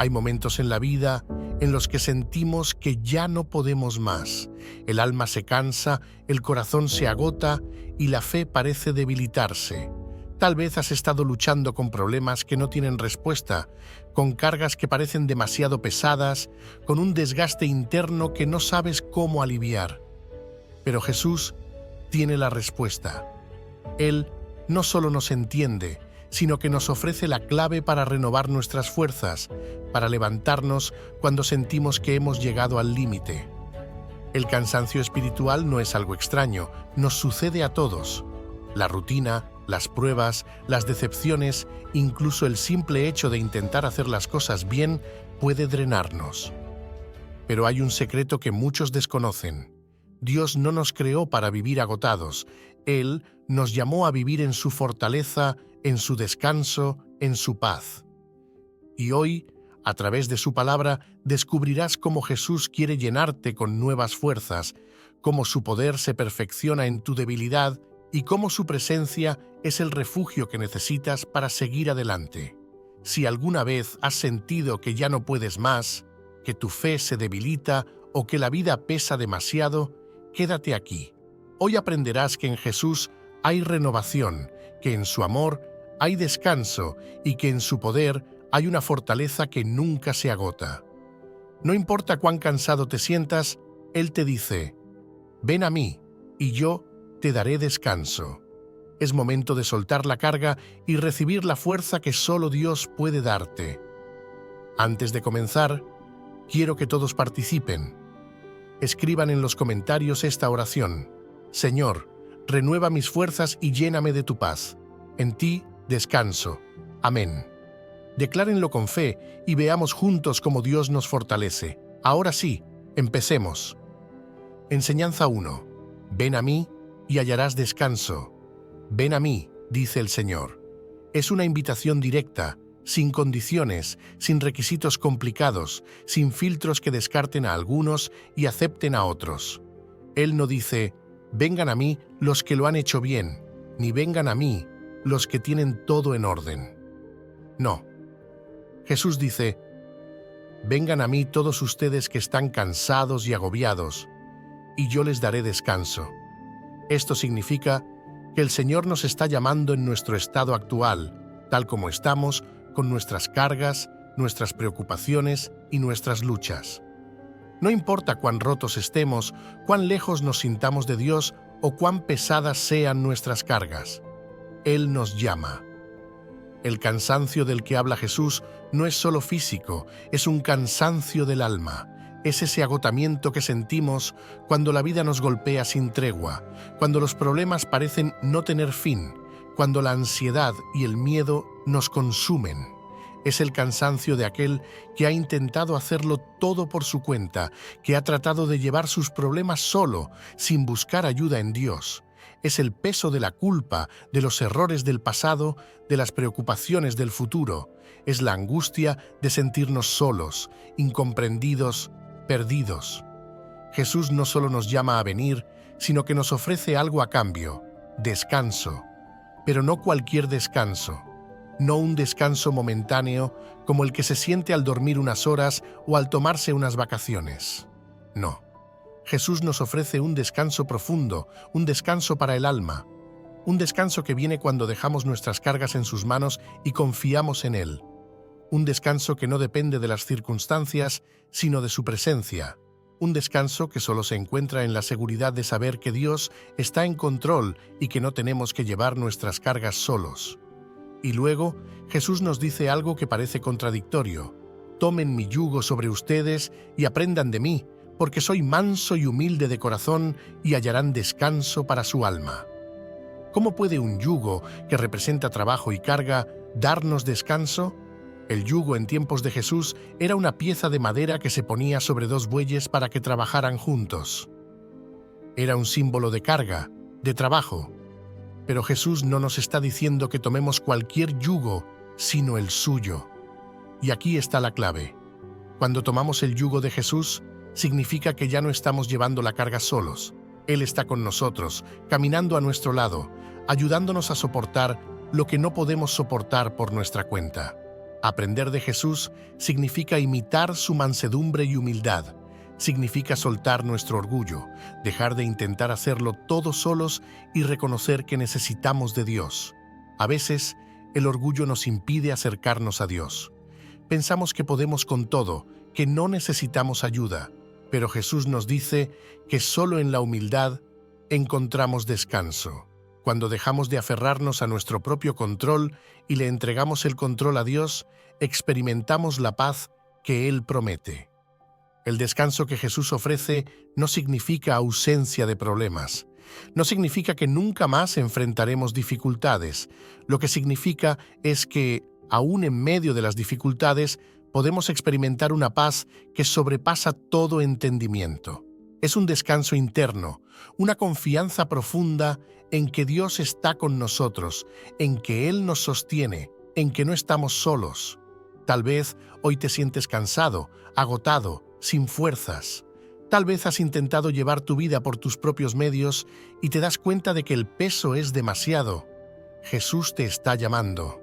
Hay momentos en la vida en los que sentimos que ya no podemos más. El alma se cansa, el corazón se agota y la fe parece debilitarse. Tal vez has estado luchando con problemas que no tienen respuesta, con cargas que parecen demasiado pesadas, con un desgaste interno que no sabes cómo aliviar. Pero Jesús tiene la respuesta. Él no solo nos entiende, sino que nos ofrece la clave para renovar nuestras fuerzas, para levantarnos cuando sentimos que hemos llegado al límite. El cansancio espiritual no es algo extraño, nos sucede a todos. La rutina, las pruebas, las decepciones, incluso el simple hecho de intentar hacer las cosas bien puede drenarnos. Pero hay un secreto que muchos desconocen. Dios no nos creó para vivir agotados. Él nos llamó a vivir en su fortaleza, en su descanso, en su paz. Y hoy, a través de su palabra, descubrirás cómo Jesús quiere llenarte con nuevas fuerzas, cómo su poder se perfecciona en tu debilidad y cómo su presencia es el refugio que necesitas para seguir adelante. Si alguna vez has sentido que ya no puedes más, que tu fe se debilita o que la vida pesa demasiado, quédate aquí. Hoy aprenderás que en Jesús hay renovación, que en su amor hay descanso y que en su poder hay una fortaleza que nunca se agota. No importa cuán cansado te sientas, Él te dice: ven a mí y yo te daré descanso. Es momento de soltar la carga y recibir la fuerza que solo Dios puede darte. Antes de comenzar, quiero que todos participen. Escriban en los comentarios esta oración: Señor, renueva mis fuerzas y lléname de tu paz. En ti descanso. Amén. Declárenlo con fe y veamos juntos cómo Dios nos fortalece. Ahora sí, empecemos. Enseñanza 1. Ven a mí y hallarás descanso. Ven a mí, dice el Señor. Es una invitación directa, sin condiciones, sin requisitos complicados, sin filtros que descarten a algunos y acepten a otros. Él no dice: vengan a mí los que lo han hecho bien, ni vengan a mí los que tienen todo en orden. No. Jesús dice: vengan a mí todos ustedes que están cansados y agobiados, y yo les daré descanso. Esto significa que el Señor nos está llamando en nuestro estado actual, tal como estamos, con nuestras cargas, nuestras preocupaciones y nuestras luchas. No importa cuán rotos estemos, cuán lejos nos sintamos de Dios o cuán pesadas sean nuestras cargas. Él nos llama. El cansancio del que habla Jesús no es solo físico, es un cansancio del alma. Es ese agotamiento que sentimos cuando la vida nos golpea sin tregua, cuando los problemas parecen no tener fin, cuando la ansiedad y el miedo nos consumen. Es el cansancio de aquel que ha intentado hacerlo todo por su cuenta, que ha tratado de llevar sus problemas solo, sin buscar ayuda en Dios. Es el peso de la culpa, de los errores del pasado, de las preocupaciones del futuro. Es la angustia de sentirnos solos, incomprendidos, perdidos. Jesús no solo nos llama a venir, sino que nos ofrece algo a cambio: descanso. Pero no cualquier descanso. No un descanso momentáneo como el que se siente al dormir unas horas o al tomarse unas vacaciones. No. Jesús nos ofrece un descanso profundo, un descanso para el alma, un descanso que viene cuando dejamos nuestras cargas en sus manos y confiamos en Él. Un descanso que no depende de las circunstancias, sino de su presencia. Un descanso que solo se encuentra en la seguridad de saber que Dios está en control y que no tenemos que llevar nuestras cargas solos. Y luego, Jesús nos dice algo que parece contradictorio: tomen mi yugo sobre ustedes y aprendan de mí, porque soy manso y humilde de corazón, y hallarán descanso para su alma. ¿Cómo puede un yugo que representa trabajo y carga darnos descanso? El yugo en tiempos de Jesús era una pieza de madera que se ponía sobre dos bueyes para que trabajaran juntos. Era un símbolo de carga, de trabajo. Pero Jesús no nos está diciendo que tomemos cualquier yugo, sino el suyo. Y aquí está la clave. Cuando tomamos el yugo de Jesús, significa que ya no estamos llevando la carga solos. Él está con nosotros, caminando a nuestro lado, ayudándonos a soportar lo que no podemos soportar por nuestra cuenta. Aprender de Jesús significa imitar su mansedumbre y humildad. Significa soltar nuestro orgullo, dejar de intentar hacerlo todos solos y reconocer que necesitamos de Dios. A veces, el orgullo nos impide acercarnos a Dios. Pensamos que podemos con todo, que no necesitamos ayuda, pero Jesús nos dice que solo en la humildad encontramos descanso. Cuando dejamos de aferrarnos a nuestro propio control y le entregamos el control a Dios, experimentamos la paz que Él promete. El descanso que Jesús ofrece no significa ausencia de problemas. No significa que nunca más enfrentaremos dificultades. Lo que significa es que, aún en medio de las dificultades, podemos experimentar una paz que sobrepasa todo entendimiento. Es un descanso interno, una confianza profunda en que Dios está con nosotros, en que Él nos sostiene, en que no estamos solos. Tal vez hoy te sientes cansado, agotado, sin fuerzas. Tal vez has intentado llevar tu vida por tus propios medios y te das cuenta de que el peso es demasiado. Jesús te está llamando.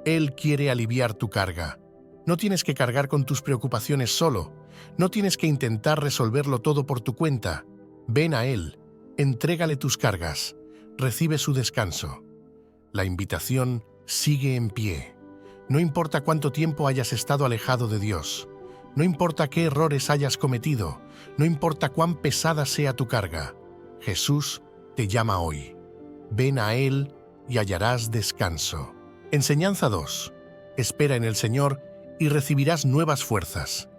Él quiere aliviar tu carga. No tienes que cargar con tus preocupaciones solo. No tienes que intentar resolverlo todo por tu cuenta. Ven a Él, entrégale tus cargas, recibe su descanso. La invitación sigue en pie. No importa cuánto tiempo hayas estado alejado de Dios. No importa qué errores hayas cometido. No importa cuán pesada sea tu carga. Jesús te llama hoy. Ven a Él y hallarás descanso. Enseñanza 2. Espera en el Señor y recibirás nuevas fuerzas.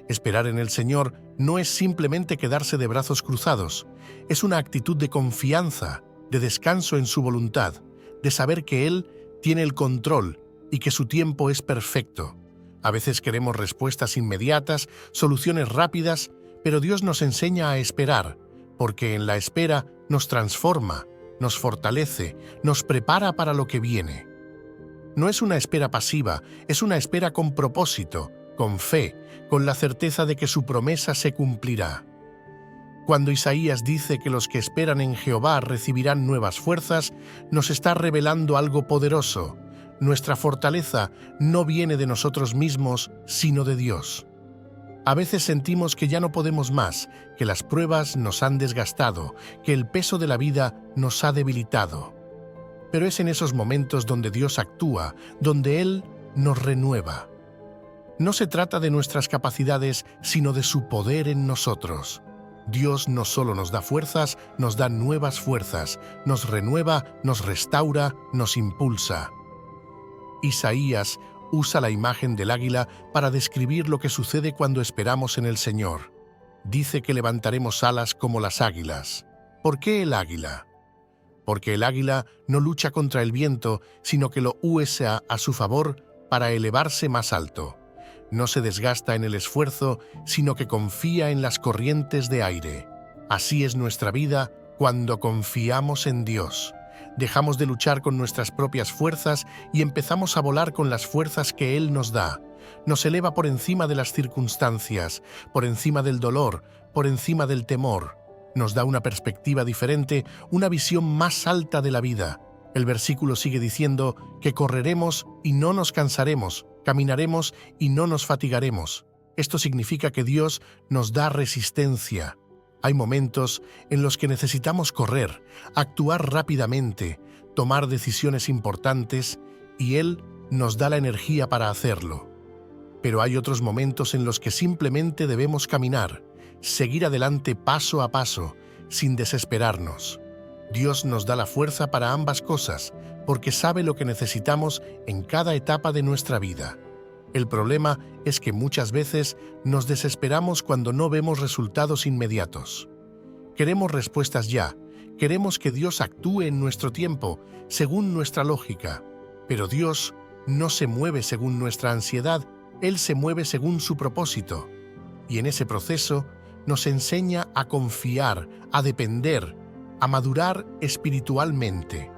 Esperar en el Señor no es simplemente quedarse de brazos cruzados. Es una actitud de confianza, de descanso en su voluntad, de saber que Él tiene el control y que su tiempo es perfecto. A veces queremos respuestas inmediatas, soluciones rápidas, pero Dios nos enseña a esperar, porque en la espera nos transforma, nos fortalece, nos prepara para lo que viene. No es una espera pasiva, es una espera con propósito, con fe, con la certeza de que su promesa se cumplirá. Cuando Isaías dice que los que esperan en Jehová recibirán nuevas fuerzas, nos está revelando algo poderoso. Nuestra fortaleza no viene de nosotros mismos, sino de Dios. A veces sentimos que ya no podemos más, que las pruebas nos han desgastado, que el peso de la vida nos ha debilitado. Pero es en esos momentos donde Dios actúa, donde Él nos renueva. No se trata de nuestras capacidades, sino de su poder en nosotros. Dios no solo nos da fuerzas, nos da nuevas fuerzas, nos renueva, nos restaura, nos impulsa. Isaías usa la imagen del águila para describir lo que sucede cuando esperamos en el Señor. Dice que levantaremos alas como las águilas. ¿Por qué el águila? Porque el águila no lucha contra el viento, sino que lo usa a su favor para elevarse más alto. No se desgasta en el esfuerzo, sino que confía en las corrientes de aire. Así es nuestra vida cuando confiamos en Dios. Dejamos de luchar con nuestras propias fuerzas y empezamos a volar con las fuerzas que Él nos da. Nos eleva por encima de las circunstancias, por encima del dolor, por encima del temor. Nos da una perspectiva diferente, una visión más alta de la vida. El versículo sigue diciendo que correremos y no nos cansaremos, caminaremos y no nos fatigaremos. Esto significa que Dios nos da resistencia. Hay momentos en los que necesitamos correr, actuar rápidamente, tomar decisiones importantes, y Él nos da la energía para hacerlo. Pero hay otros momentos en los que simplemente debemos caminar, seguir adelante paso a paso, sin desesperarnos. Dios nos da la fuerza para ambas cosas, porque sabe lo que necesitamos en cada etapa de nuestra vida. El problema es que muchas veces nos desesperamos cuando no vemos resultados inmediatos. Queremos respuestas ya, queremos que Dios actúe en nuestro tiempo, según nuestra lógica. Pero Dios no se mueve según nuestra ansiedad, Él se mueve según su propósito. Y en ese proceso nos enseña a confiar, a depender, a madurar espiritualmente.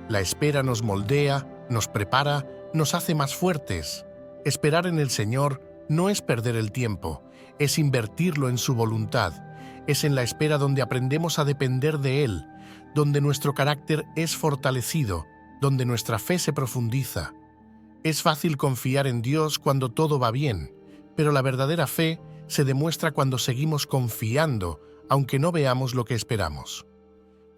La espera nos moldea, nos prepara, nos hace más fuertes. Esperar en el Señor no es perder el tiempo, es invertirlo en su voluntad. Es en la espera donde aprendemos a depender de Él, donde nuestro carácter es fortalecido, donde nuestra fe se profundiza. Es fácil confiar en Dios cuando todo va bien, pero la verdadera fe se demuestra cuando seguimos confiando, aunque no veamos lo que esperamos.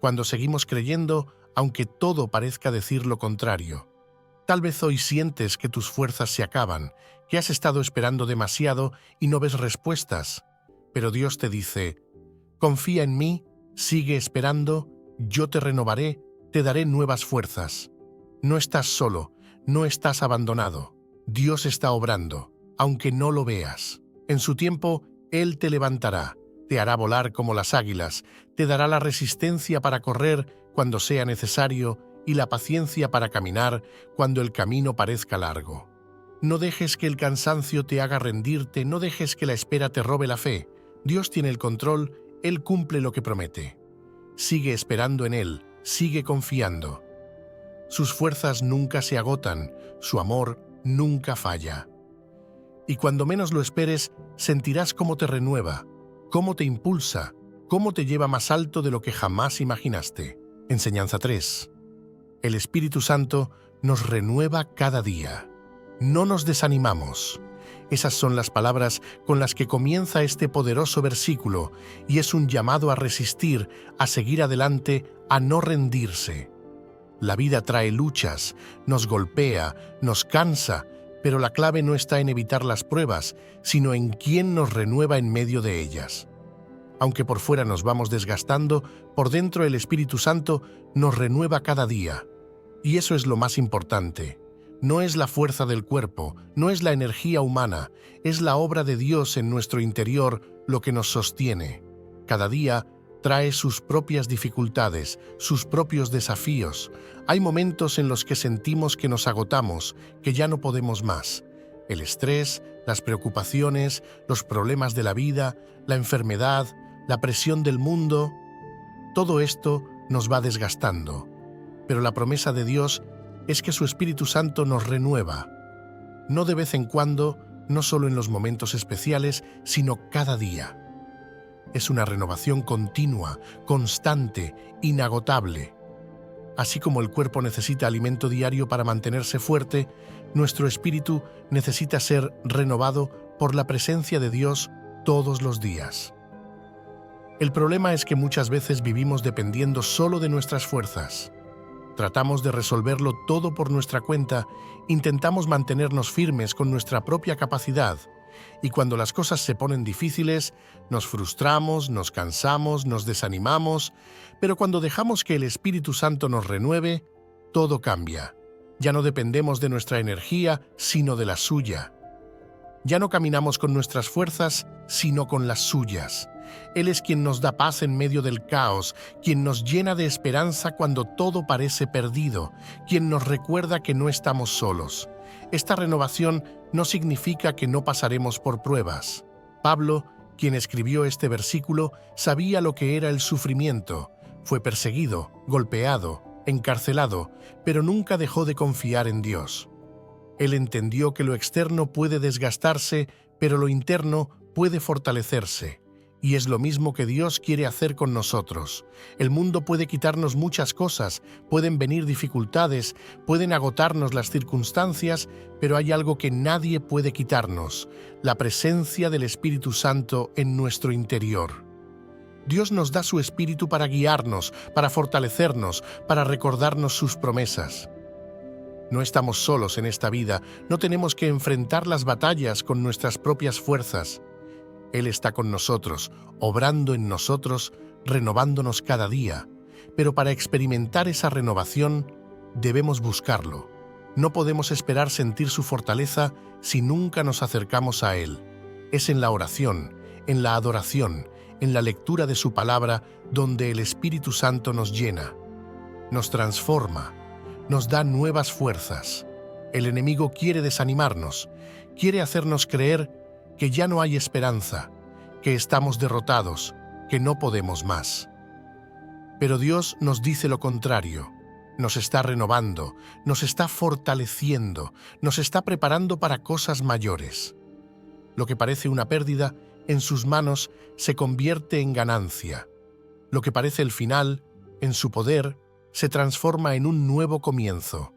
Cuando seguimos creyendo, aunque todo parezca decir lo contrario. Tal vez hoy sientes que tus fuerzas se acaban, que has estado esperando demasiado y no ves respuestas. Pero Dios te dice: confía en mí, sigue esperando, yo te renovaré, te daré nuevas fuerzas. No estás solo, no estás abandonado. Dios está obrando, aunque no lo veas. En su tiempo, Él te levantará, te hará volar como las águilas, te dará la resistencia para correr cuando sea necesario y la paciencia para caminar cuando el camino parezca largo. No dejes que el cansancio te haga rendirte, no dejes que la espera te robe la fe. Dios tiene el control, Él cumple lo que promete. Sigue esperando en Él, sigue confiando. Sus fuerzas nunca se agotan, su amor nunca falla. Y cuando menos lo esperes, sentirás cómo te renueva, cómo te impulsa, cómo te lleva más alto de lo que jamás imaginaste. Enseñanza 3. El Espíritu Santo nos renueva cada día. No nos desanimamos. Esas son las palabras con las que comienza este poderoso versículo y es un llamado a resistir, a seguir adelante, a no rendirse. La vida trae luchas, nos golpea, nos cansa, pero la clave no está en evitar las pruebas, sino en quién nos renueva en medio de ellas. Aunque por fuera nos vamos desgastando, por dentro el Espíritu Santo nos renueva cada día. Y eso es lo más importante. No es la fuerza del cuerpo, no es la energía humana, es la obra de Dios en nuestro interior lo que nos sostiene. Cada día trae sus propias dificultades, sus propios desafíos. Hay momentos en los que sentimos que nos agotamos, que ya no podemos más. El estrés, las preocupaciones, los problemas de la vida, la enfermedad, la presión del mundo, todo esto nos va desgastando. Pero la promesa de Dios es que su Espíritu Santo nos renueva. No de vez en cuando, no solo en los momentos especiales, sino cada día. Es una renovación continua, constante, inagotable. Así como el cuerpo necesita alimento diario para mantenerse fuerte, nuestro espíritu necesita ser renovado por la presencia de Dios todos los días. El problema es que muchas veces vivimos dependiendo solo de nuestras fuerzas. Tratamos de resolverlo todo por nuestra cuenta, intentamos mantenernos firmes con nuestra propia capacidad, y cuando las cosas se ponen difíciles, nos frustramos, nos cansamos, nos desanimamos, pero cuando dejamos que el Espíritu Santo nos renueve, todo cambia. Ya no dependemos de nuestra energía, sino de la suya. Ya no caminamos con nuestras fuerzas, sino con las suyas. Él es quien nos da paz en medio del caos, quien nos llena de esperanza cuando todo parece perdido, quien nos recuerda que no estamos solos. Esta renovación no significa que no pasaremos por pruebas. Pablo, quien escribió este versículo, sabía lo que era el sufrimiento. Fue perseguido, golpeado, encarcelado, pero nunca dejó de confiar en Dios. Él entendió que lo externo puede desgastarse, pero lo interno puede fortalecerse. Y es lo mismo que Dios quiere hacer con nosotros. El mundo puede quitarnos muchas cosas, pueden venir dificultades, pueden agotarnos las circunstancias, pero hay algo que nadie puede quitarnos: la presencia del Espíritu Santo en nuestro interior. Dios nos da su Espíritu para guiarnos, para fortalecernos, para recordarnos sus promesas. No estamos solos en esta vida, no tenemos que enfrentar las batallas con nuestras propias fuerzas. Él está con nosotros, obrando en nosotros, renovándonos cada día. Pero para experimentar esa renovación, debemos buscarlo. No podemos esperar sentir su fortaleza si nunca nos acercamos a Él. Es en la oración, en la adoración, en la lectura de su palabra, donde el Espíritu Santo nos llena, nos transforma, nos da nuevas fuerzas. El enemigo quiere desanimarnos, quiere hacernos creer que ya no hay esperanza, que estamos derrotados, que no podemos más. Pero Dios nos dice lo contrario. Nos está renovando, nos está fortaleciendo, nos está preparando para cosas mayores. Lo que parece una pérdida, en sus manos se convierte en ganancia. Lo que parece el final, en su poder, se transforma en un nuevo comienzo.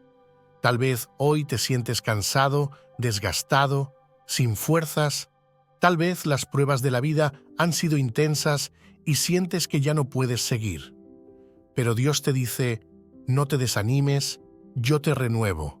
Tal vez hoy te sientes cansado, desgastado, sin fuerzas. Tal vez las pruebas de la vida han sido intensas y sientes que ya no puedes seguir. Pero Dios te dice, no te desanimes, yo te renuevo.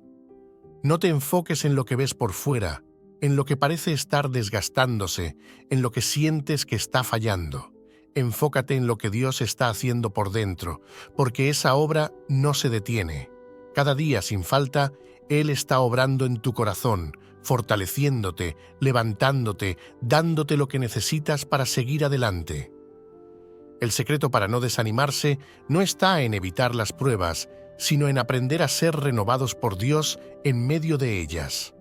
No te enfoques en lo que ves por fuera, en lo que parece estar desgastándose, en lo que sientes que está fallando. Enfócate en lo que Dios está haciendo por dentro, porque esa obra no se detiene. Cada día, sin falta, Él está obrando en tu corazón, fortaleciéndote, levantándote, dándote lo que necesitas para seguir adelante. El secreto para no desanimarse no está en evitar las pruebas, sino en aprender a ser renovados por Dios en medio de ellas.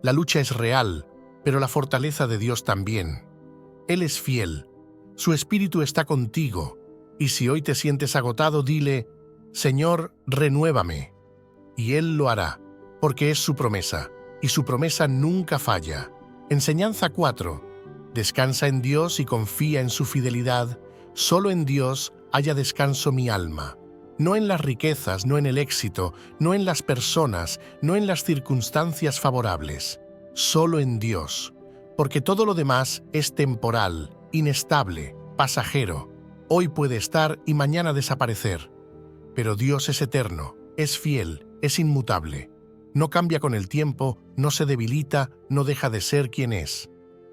La lucha es real, pero la fortaleza de Dios también. Él es fiel, su Espíritu está contigo, y si hoy te sientes agotado, dile, Señor, renuévame. Y Él lo hará, porque es su promesa, y su promesa nunca falla. Enseñanza 4. Descansa en Dios y confía en su fidelidad. Solo en Dios haya descanso mi alma. No en las riquezas, no en el éxito, no en las personas, no en las circunstancias favorables. Solo en Dios. Porque todo lo demás es temporal, inestable, pasajero. Hoy puede estar y mañana desaparecer. Pero Dios es eterno, es fiel, es inmutable. No cambia con el tiempo, no se debilita, no deja de ser quien es.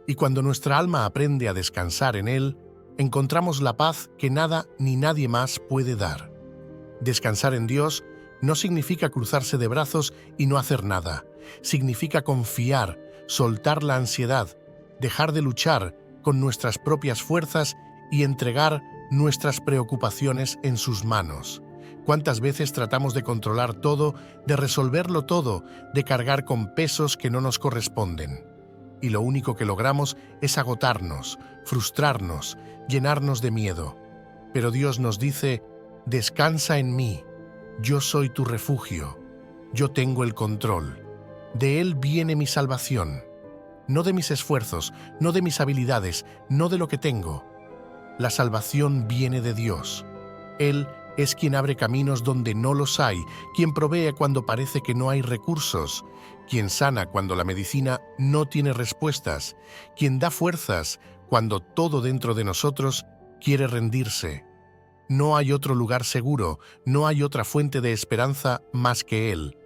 Y cuando nuestra alma aprende a descansar en Él, encontramos la paz que nada ni nadie más puede dar. Descansar en Dios no significa cruzarse de brazos y no hacer nada. Significa confiar, soltar la ansiedad, dejar de luchar con nuestras propias fuerzas y entregar nuestras preocupaciones en sus manos. ¿Cuántas veces tratamos de controlar todo, de resolverlo todo, de cargar con pesos que no nos corresponden? Y lo único que logramos es agotarnos, frustrarnos, llenarnos de miedo. Pero Dios nos dice, descansa en mí, yo soy tu refugio, yo tengo el control. De Él viene mi salvación, no de mis esfuerzos, no de mis habilidades, no de lo que tengo. La salvación viene de Dios. Él es quien abre caminos donde no los hay, quien provee cuando parece que no hay recursos, quien sana cuando la medicina no tiene respuestas, quien da fuerzas cuando todo dentro de nosotros quiere rendirse. No hay otro lugar seguro, no hay otra fuente de esperanza más que Él.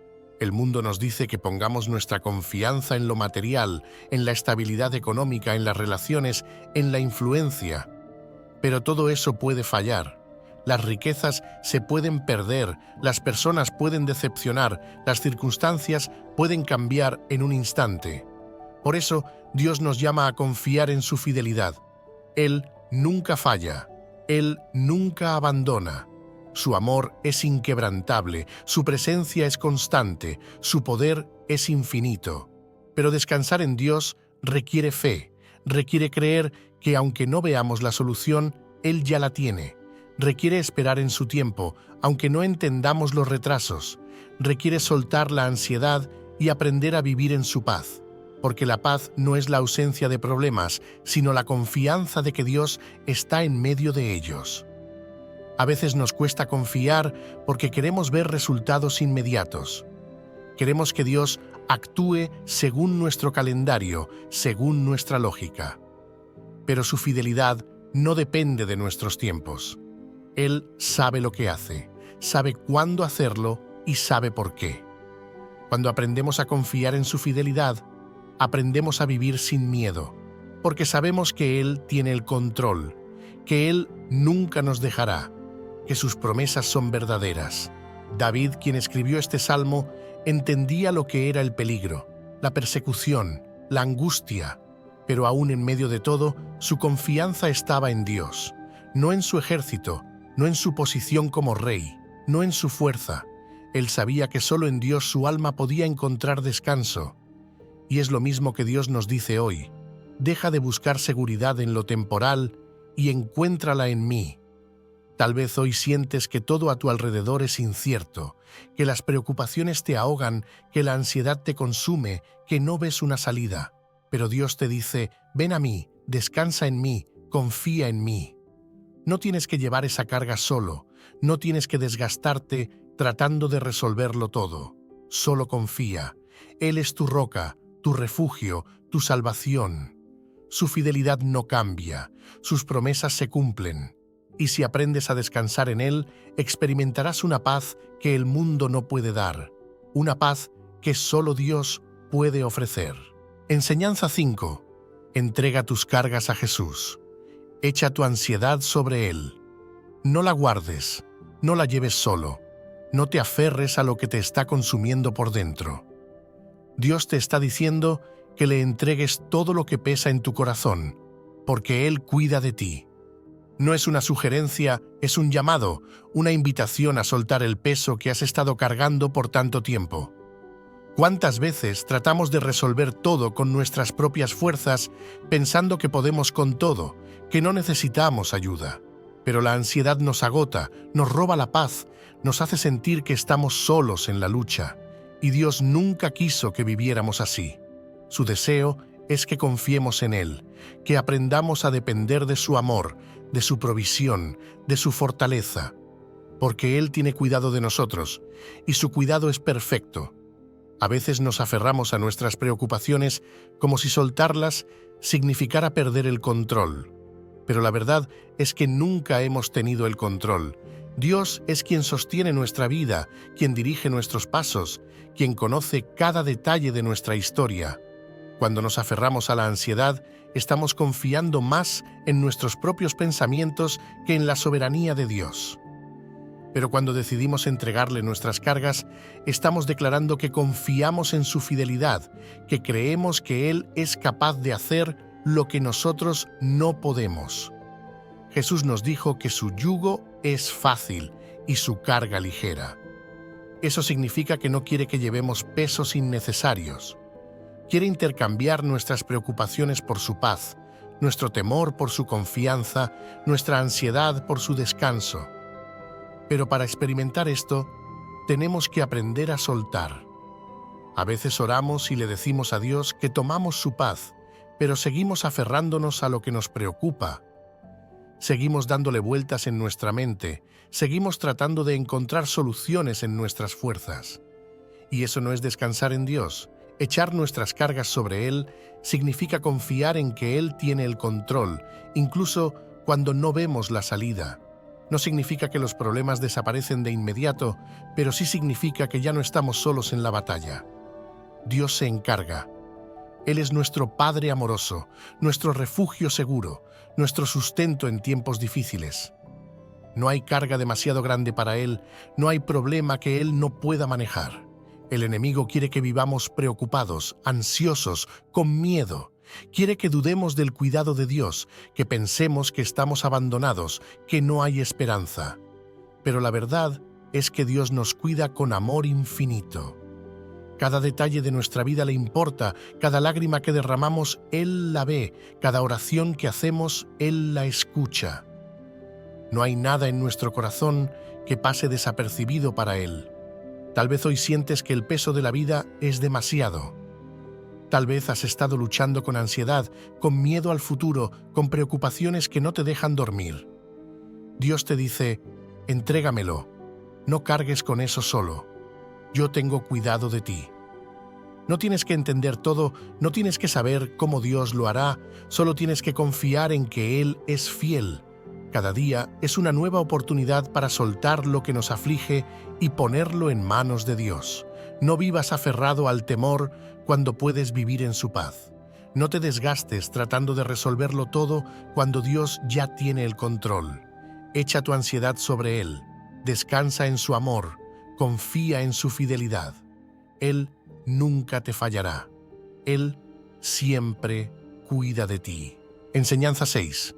El mundo nos dice que pongamos nuestra confianza en lo material, en la estabilidad económica, en las relaciones, en la influencia. Pero todo eso puede fallar. Las riquezas se pueden perder, las personas pueden decepcionar, las circunstancias pueden cambiar en un instante. Por eso, Dios nos llama a confiar en su fidelidad. Él nunca falla, Él nunca abandona. Su amor es inquebrantable, su presencia es constante, su poder es infinito. Pero descansar en Dios requiere fe, requiere creer que aunque no veamos la solución, Él ya la tiene. Requiere esperar en su tiempo, aunque no entendamos los retrasos. Requiere soltar la ansiedad y aprender a vivir en su paz. Porque la paz no es la ausencia de problemas, sino la confianza de que Dios está en medio de ellos. A veces nos cuesta confiar porque queremos ver resultados inmediatos. Queremos que Dios actúe según nuestro calendario, según nuestra lógica. Pero su fidelidad no depende de nuestros tiempos. Él sabe lo que hace, sabe cuándo hacerlo y sabe por qué. Cuando aprendemos a confiar en su fidelidad, aprendemos a vivir sin miedo, porque sabemos que Él tiene el control, que Él nunca nos dejará, que sus promesas son verdaderas. David, quien escribió este salmo, entendía lo que era el peligro, la persecución, la angustia, pero aún en medio de todo, su confianza estaba en Dios, no en su ejército, no en su posición como rey, no en su fuerza. Él sabía que solo en Dios su alma podía encontrar descanso. Y es lo mismo que Dios nos dice hoy. Deja de buscar seguridad en lo temporal y encuéntrala en mí. Tal vez hoy sientes que todo a tu alrededor es incierto, que las preocupaciones te ahogan, que la ansiedad te consume, que no ves una salida. Pero Dios te dice, ven a mí, descansa en mí, confía en mí. No tienes que llevar esa carga solo, no tienes que desgastarte tratando de resolverlo todo. solo confía. Él es tu roca, tu refugio, tu salvación. Su fidelidad no cambia, sus promesas se cumplen. Y si aprendes a descansar en Él, experimentarás una paz que el mundo no puede dar, una paz que solo Dios puede ofrecer. Enseñanza 5. Entrega tus cargas a Jesús. Echa tu ansiedad sobre Él. No la guardes, no la lleves solo. No te aferres a lo que te está consumiendo por dentro. Dios te está diciendo que le entregues todo lo que pesa en tu corazón, porque Él cuida de ti. No es una sugerencia, es un llamado, una invitación a soltar el peso que has estado cargando por tanto tiempo. ¿Cuántas veces tratamos de resolver todo con nuestras propias fuerzas, pensando que podemos con todo, que no necesitamos ayuda? Pero la ansiedad nos agota, nos roba la paz, nos hace sentir que estamos solos en la lucha, y Dios nunca quiso que viviéramos así. Su deseo es que confiemos en Él, que aprendamos a depender de su amor, de su provisión, de su fortaleza, porque Él tiene cuidado de nosotros, y su cuidado es perfecto. A veces nos aferramos a nuestras preocupaciones como si soltarlas significara perder el control. Pero la verdad es que nunca hemos tenido el control. Dios es quien sostiene nuestra vida, quien dirige nuestros pasos, quien conoce cada detalle de nuestra historia. Cuando nos aferramos a la ansiedad, estamos confiando más en nuestros propios pensamientos que en la soberanía de Dios. Pero cuando decidimos entregarle nuestras cargas, estamos declarando que confiamos en su fidelidad, que creemos que Él es capaz de hacer lo que nosotros no podemos. Jesús nos dijo que su yugo es fácil y su carga ligera. Eso significa que no quiere que llevemos pesos innecesarios. Quiere intercambiar nuestras preocupaciones por su paz, nuestro temor por su confianza, nuestra ansiedad por su descanso. Pero para experimentar esto, tenemos que aprender a soltar. A veces oramos y le decimos a Dios que tomamos su paz, pero seguimos aferrándonos a lo que nos preocupa. Seguimos dándole vueltas en nuestra mente, seguimos tratando de encontrar soluciones en nuestras fuerzas. Y eso no es descansar en Dios. Echar nuestras cargas sobre Él significa confiar en que Él tiene el control, incluso cuando no vemos la salida. No significa que los problemas desaparecen de inmediato, pero sí significa que ya no estamos solos en la batalla. Dios se encarga. Él es nuestro Padre amoroso, nuestro refugio seguro, nuestro sustento en tiempos difíciles. No hay carga demasiado grande para Él, no hay problema que Él no pueda manejar. El enemigo quiere que vivamos preocupados, ansiosos, con miedo. Quiere que dudemos del cuidado de Dios, que pensemos que estamos abandonados, que no hay esperanza. Pero la verdad es que Dios nos cuida con amor infinito. Cada detalle de nuestra vida le importa, cada lágrima que derramamos, Él la ve, cada oración que hacemos, Él la escucha. No hay nada en nuestro corazón que pase desapercibido para Él. Tal vez hoy sientes que el peso de la vida es demasiado. Tal vez has estado luchando con ansiedad, con miedo al futuro, con preocupaciones que no te dejan dormir. Dios te dice, entrégamelo, no cargues con eso solo. Yo tengo cuidado de ti. No tienes que entender todo, no tienes que saber cómo Dios lo hará, solo tienes que confiar en que Él es fiel. Cada día es una nueva oportunidad para soltar lo que nos aflige y ponerlo en manos de Dios. No vivas aferrado al temor cuando puedes vivir en su paz. No te desgastes tratando de resolverlo todo cuando Dios ya tiene el control. Echa tu ansiedad sobre Él, descansa en su amor, confía en su fidelidad. Él nunca te fallará. Él siempre cuida de ti. Enseñanza 6.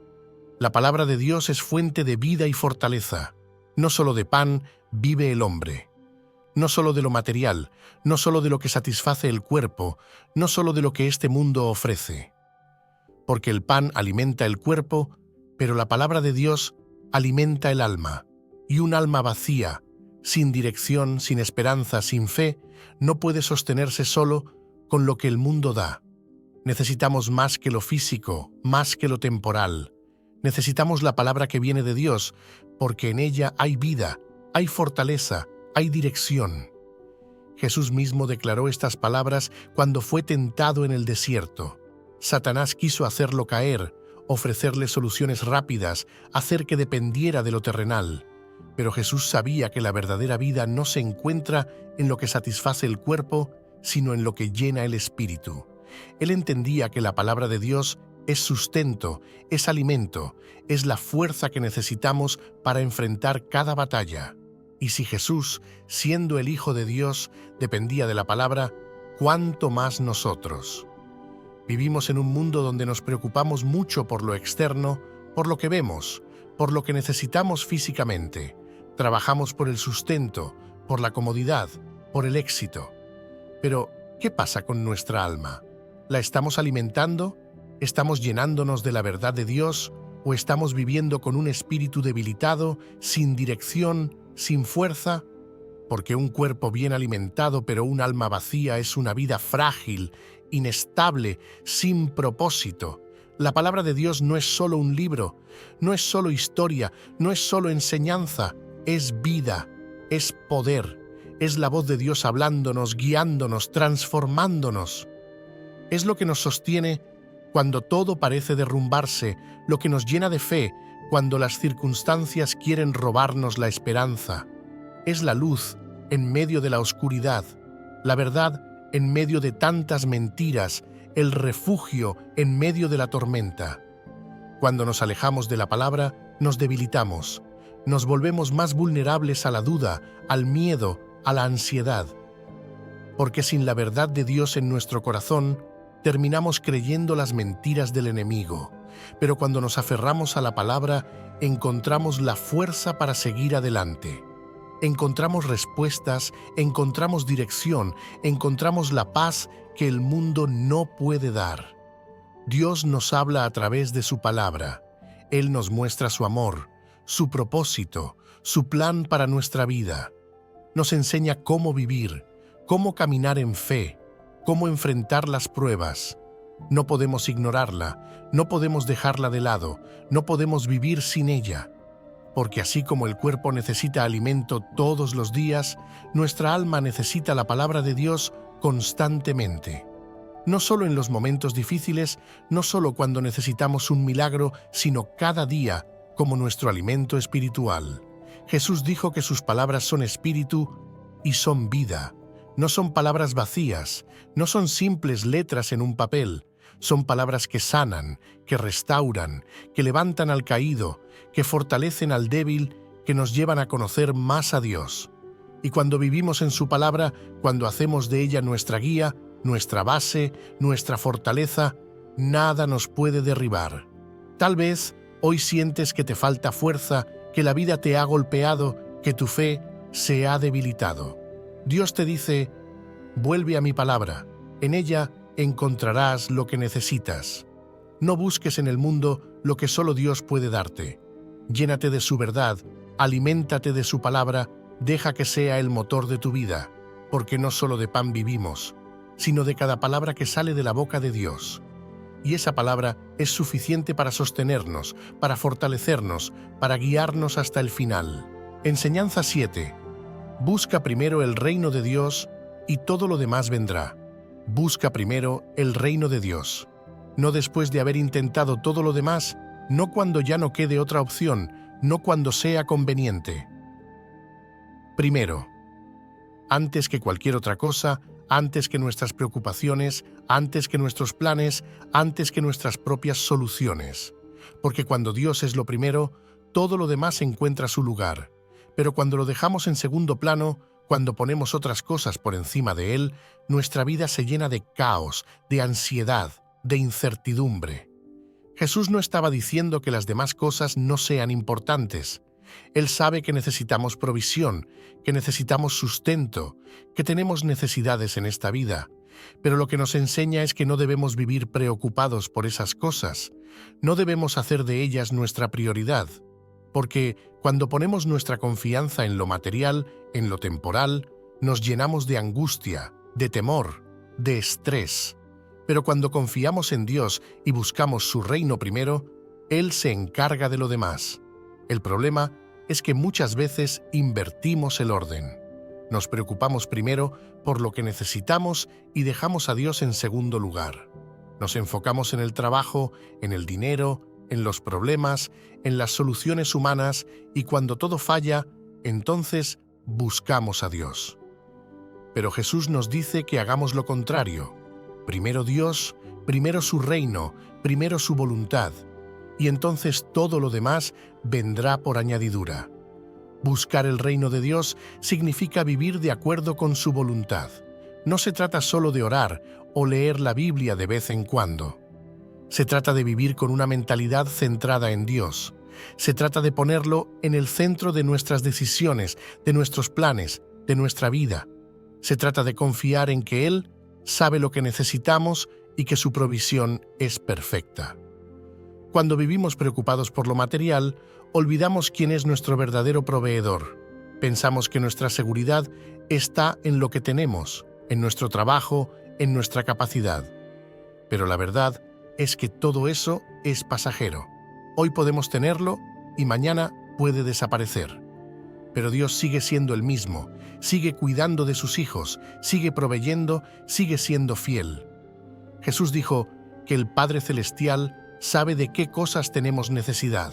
La palabra de Dios es fuente de vida y fortaleza. No solo de pan vive el hombre. No solo de lo material, no solo de lo que satisface el cuerpo, no solo de lo que este mundo ofrece. Porque el pan alimenta el cuerpo, pero la palabra de Dios alimenta el alma. Y un alma vacía, sin dirección, sin esperanza, sin fe, no puede sostenerse solo con lo que el mundo da. Necesitamos más que lo físico, más que lo temporal. Necesitamos la palabra que viene de Dios, porque en ella hay vida, hay fortaleza, hay dirección. Jesús mismo declaró estas palabras cuando fue tentado en el desierto. Satanás quiso hacerlo caer, ofrecerle soluciones rápidas, hacer que dependiera de lo terrenal. Pero Jesús sabía que la verdadera vida no se encuentra en lo que satisface el cuerpo, sino en lo que llena el espíritu. Él entendía que la palabra de Dios es sustento, es alimento, es la fuerza que necesitamos para enfrentar cada batalla. Y si Jesús, siendo el Hijo de Dios, dependía de la palabra, ¿cuánto más nosotros? Vivimos en un mundo donde nos preocupamos mucho por lo externo, por lo que vemos, por lo que necesitamos físicamente. Trabajamos por el sustento, por la comodidad, por el éxito. Pero, ¿qué pasa con nuestra alma? ¿La estamos alimentando? ¿Estamos llenándonos de la verdad de Dios? ¿O estamos viviendo con un espíritu debilitado, sin dirección, sin fuerza? Porque un cuerpo bien alimentado pero un alma vacía es una vida frágil, inestable, sin propósito. La palabra de Dios no es solo un libro, no es solo historia, no es solo enseñanza, es vida, es poder, es la voz de Dios hablándonos, guiándonos, transformándonos. Es lo que nos sostiene cuando todo parece derrumbarse, lo que nos llena de fe cuando las circunstancias quieren robarnos la esperanza. Es la luz en medio de la oscuridad, la verdad en medio de tantas mentiras, el refugio en medio de la tormenta. Cuando nos alejamos de la palabra, nos debilitamos, nos volvemos más vulnerables a la duda, al miedo, a la ansiedad. Porque sin la verdad de Dios en nuestro corazón, terminamos creyendo las mentiras del enemigo. Pero cuando nos aferramos a la palabra, encontramos la fuerza para seguir adelante. Encontramos respuestas, encontramos dirección, encontramos la paz que el mundo no puede dar. Dios nos habla a través de su palabra. Él nos muestra su amor, su propósito, su plan para nuestra vida. Nos enseña cómo vivir, cómo caminar en fe, cómo enfrentar las pruebas. No podemos ignorarla, no podemos dejarla de lado, no podemos vivir sin ella. Porque así como el cuerpo necesita alimento todos los días, nuestra alma necesita la palabra de Dios constantemente. No solo en los momentos difíciles, no solo cuando necesitamos un milagro, sino cada día como nuestro alimento espiritual. Jesús dijo que sus palabras son espíritu y son vida. No son palabras vacías, no son simples letras en un papel. Son palabras que sanan, que restauran, que levantan al caído, que fortalecen al débil, que nos llevan a conocer más a Dios. Y cuando vivimos en su palabra, cuando hacemos de ella nuestra guía, nuestra base, nuestra fortaleza, nada nos puede derribar. Tal vez hoy sientes que te falta fuerza, que la vida te ha golpeado, que tu fe se ha debilitado. Dios te dice, vuelve a mi palabra, en ella encontrarás lo que necesitas. No busques en el mundo lo que solo Dios puede darte. Llénate de su verdad, aliméntate de su palabra, deja que sea el motor de tu vida, porque no solo de pan vivimos, sino de cada palabra que sale de la boca de Dios. Y esa palabra es suficiente para sostenernos, para fortalecernos, para guiarnos hasta el final. Enseñanza 7. Busca primero el reino de Dios y todo lo demás vendrá. Busca primero el reino de Dios. No después de haber intentado todo lo demás, no cuando ya no quede otra opción, no cuando sea conveniente. Primero, antes que cualquier otra cosa, antes que nuestras preocupaciones, antes que nuestros planes, antes que nuestras propias soluciones. Porque cuando Dios es lo primero, todo lo demás encuentra su lugar. Pero cuando lo dejamos en segundo plano, cuando ponemos otras cosas por encima de Él, nuestra vida se llena de caos, de ansiedad, de incertidumbre. Jesús no estaba diciendo que las demás cosas no sean importantes. Él sabe que necesitamos provisión, que necesitamos sustento, que tenemos necesidades en esta vida. Pero lo que nos enseña es que no debemos vivir preocupados por esas cosas. No debemos hacer de ellas nuestra prioridad. Porque cuando ponemos nuestra confianza en lo material, en lo temporal, nos llenamos de angustia, de temor, de estrés. Pero cuando confiamos en Dios y buscamos su reino primero, Él se encarga de lo demás. El problema es que muchas veces invertimos el orden. Nos preocupamos primero por lo que necesitamos y dejamos a Dios en segundo lugar. Nos enfocamos en el trabajo, en el dinero, en los problemas, en las soluciones humanas y cuando todo falla, entonces buscamos a Dios. Pero Jesús nos dice que hagamos lo contrario. Primero Dios, primero su reino, primero su voluntad, y entonces todo lo demás vendrá por añadidura. Buscar el reino de Dios significa vivir de acuerdo con su voluntad. No se trata solo de orar o leer la Biblia de vez en cuando. Se trata de vivir con una mentalidad centrada en Dios. Se trata de ponerlo en el centro de nuestras decisiones, de nuestros planes, de nuestra vida. Se trata de confiar en que Él sabe lo que necesitamos y que su provisión es perfecta. Cuando vivimos preocupados por lo material, olvidamos quién es nuestro verdadero proveedor. Pensamos que nuestra seguridad está en lo que tenemos, en nuestro trabajo, en nuestra capacidad. Pero la verdad es que todo eso es pasajero. Hoy podemos tenerlo y mañana puede desaparecer. Pero Dios sigue siendo el mismo, sigue cuidando de sus hijos, sigue proveyendo, sigue siendo fiel. Jesús dijo que el Padre Celestial sabe de qué cosas tenemos necesidad.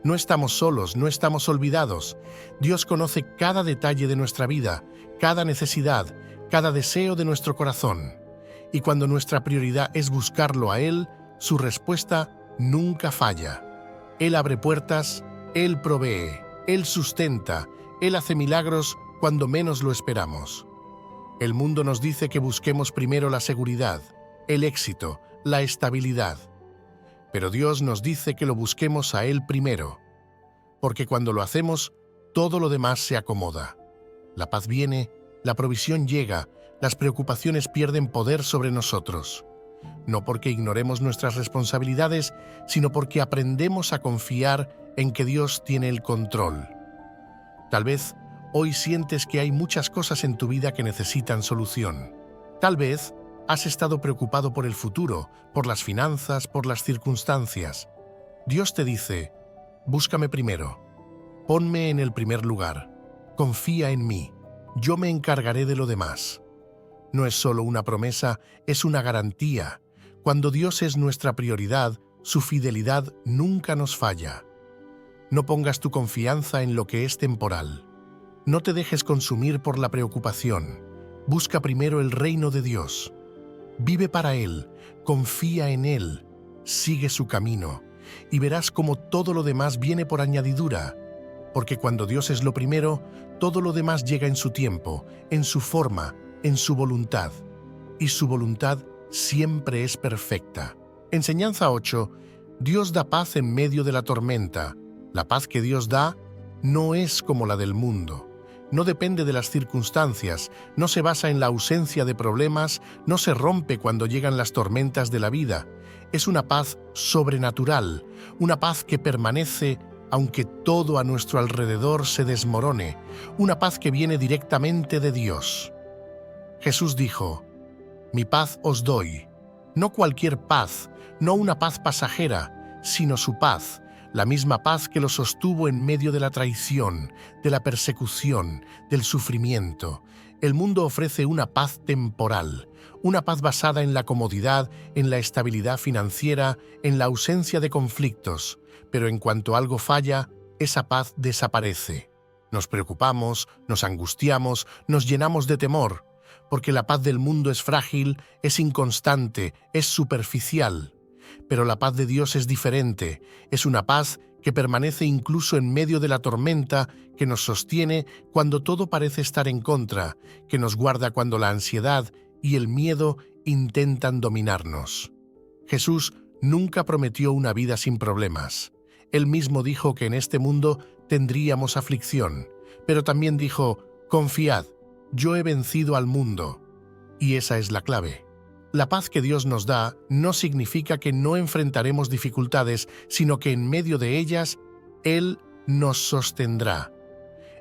No estamos solos, no estamos olvidados. Dios conoce cada detalle de nuestra vida, cada necesidad, cada deseo de nuestro corazón. Y cuando nuestra prioridad es buscarlo a Él, su respuesta nunca falla. Él abre puertas, Él provee, Él sustenta, Él hace milagros cuando menos lo esperamos. El mundo nos dice que busquemos primero la seguridad, el éxito, la estabilidad. Pero Dios nos dice que lo busquemos a Él primero, porque cuando lo hacemos, todo lo demás se acomoda. La paz viene, la provisión llega, las preocupaciones pierden poder sobre nosotros. No porque ignoremos nuestras responsabilidades, sino porque aprendemos a confiar en que Dios tiene el control. Tal vez hoy sientes que hay muchas cosas en tu vida que necesitan solución. Tal vez has estado preocupado por el futuro, por las finanzas, por las circunstancias. Dios te dice, búscame primero, ponme en el primer lugar, confía en mí, yo me encargaré de lo demás. No es solo una promesa, es una garantía. Cuando Dios es nuestra prioridad, su fidelidad nunca nos falla. No pongas tu confianza en lo que es temporal. No te dejes consumir por la preocupación. Busca primero el reino de Dios. Vive para Él, confía en Él, sigue su camino, y verás cómo todo lo demás viene por añadidura, porque cuando Dios es lo primero, todo lo demás llega en su tiempo, en su forma, en su voluntad, y su voluntad siempre es perfecta. Enseñanza 8. Dios da paz en medio de la tormenta. La paz que Dios da no es como la del mundo. No depende de las circunstancias, no se basa en la ausencia de problemas, no se rompe cuando llegan las tormentas de la vida. Es una paz sobrenatural, una paz que permanece aunque todo a nuestro alrededor se desmorone, una paz que viene directamente de Dios. Jesús dijo, «Mi paz os doy», no cualquier paz, no una paz pasajera, sino su paz, la misma paz que lo sostuvo en medio de la traición, de la persecución, del sufrimiento. El mundo ofrece una paz temporal, una paz basada en la comodidad, en la estabilidad financiera, en la ausencia de conflictos. Pero en cuanto algo falla, esa paz desaparece. Nos preocupamos, nos angustiamos, nos llenamos de temor, porque la paz del mundo es frágil, es inconstante, es superficial. Pero la paz de Dios es diferente, es una paz que permanece incluso en medio de la tormenta, que nos sostiene cuando todo parece estar en contra, que nos guarda cuando la ansiedad y el miedo intentan dominarnos. Jesús nunca prometió una vida sin problemas. Él mismo dijo que en este mundo tendríamos aflicción, pero también dijo, «Confiad, yo he vencido al mundo». Y esa es la clave. La paz que Dios nos da no significa que no enfrentaremos dificultades, sino que en medio de ellas, Él nos sostendrá.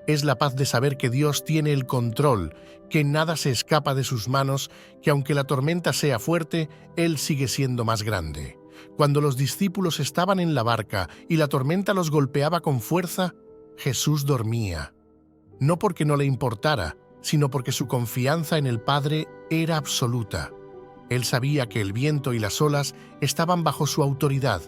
Es la paz de saber que Dios tiene el control, que nada se escapa de sus manos, que aunque la tormenta sea fuerte, Él sigue siendo más grande. Cuando los discípulos estaban en la barca y la tormenta los golpeaba con fuerza, Jesús dormía. no porque no le importara, sino porque su confianza en el Padre era absoluta. Él sabía que el viento y las olas estaban bajo su autoridad,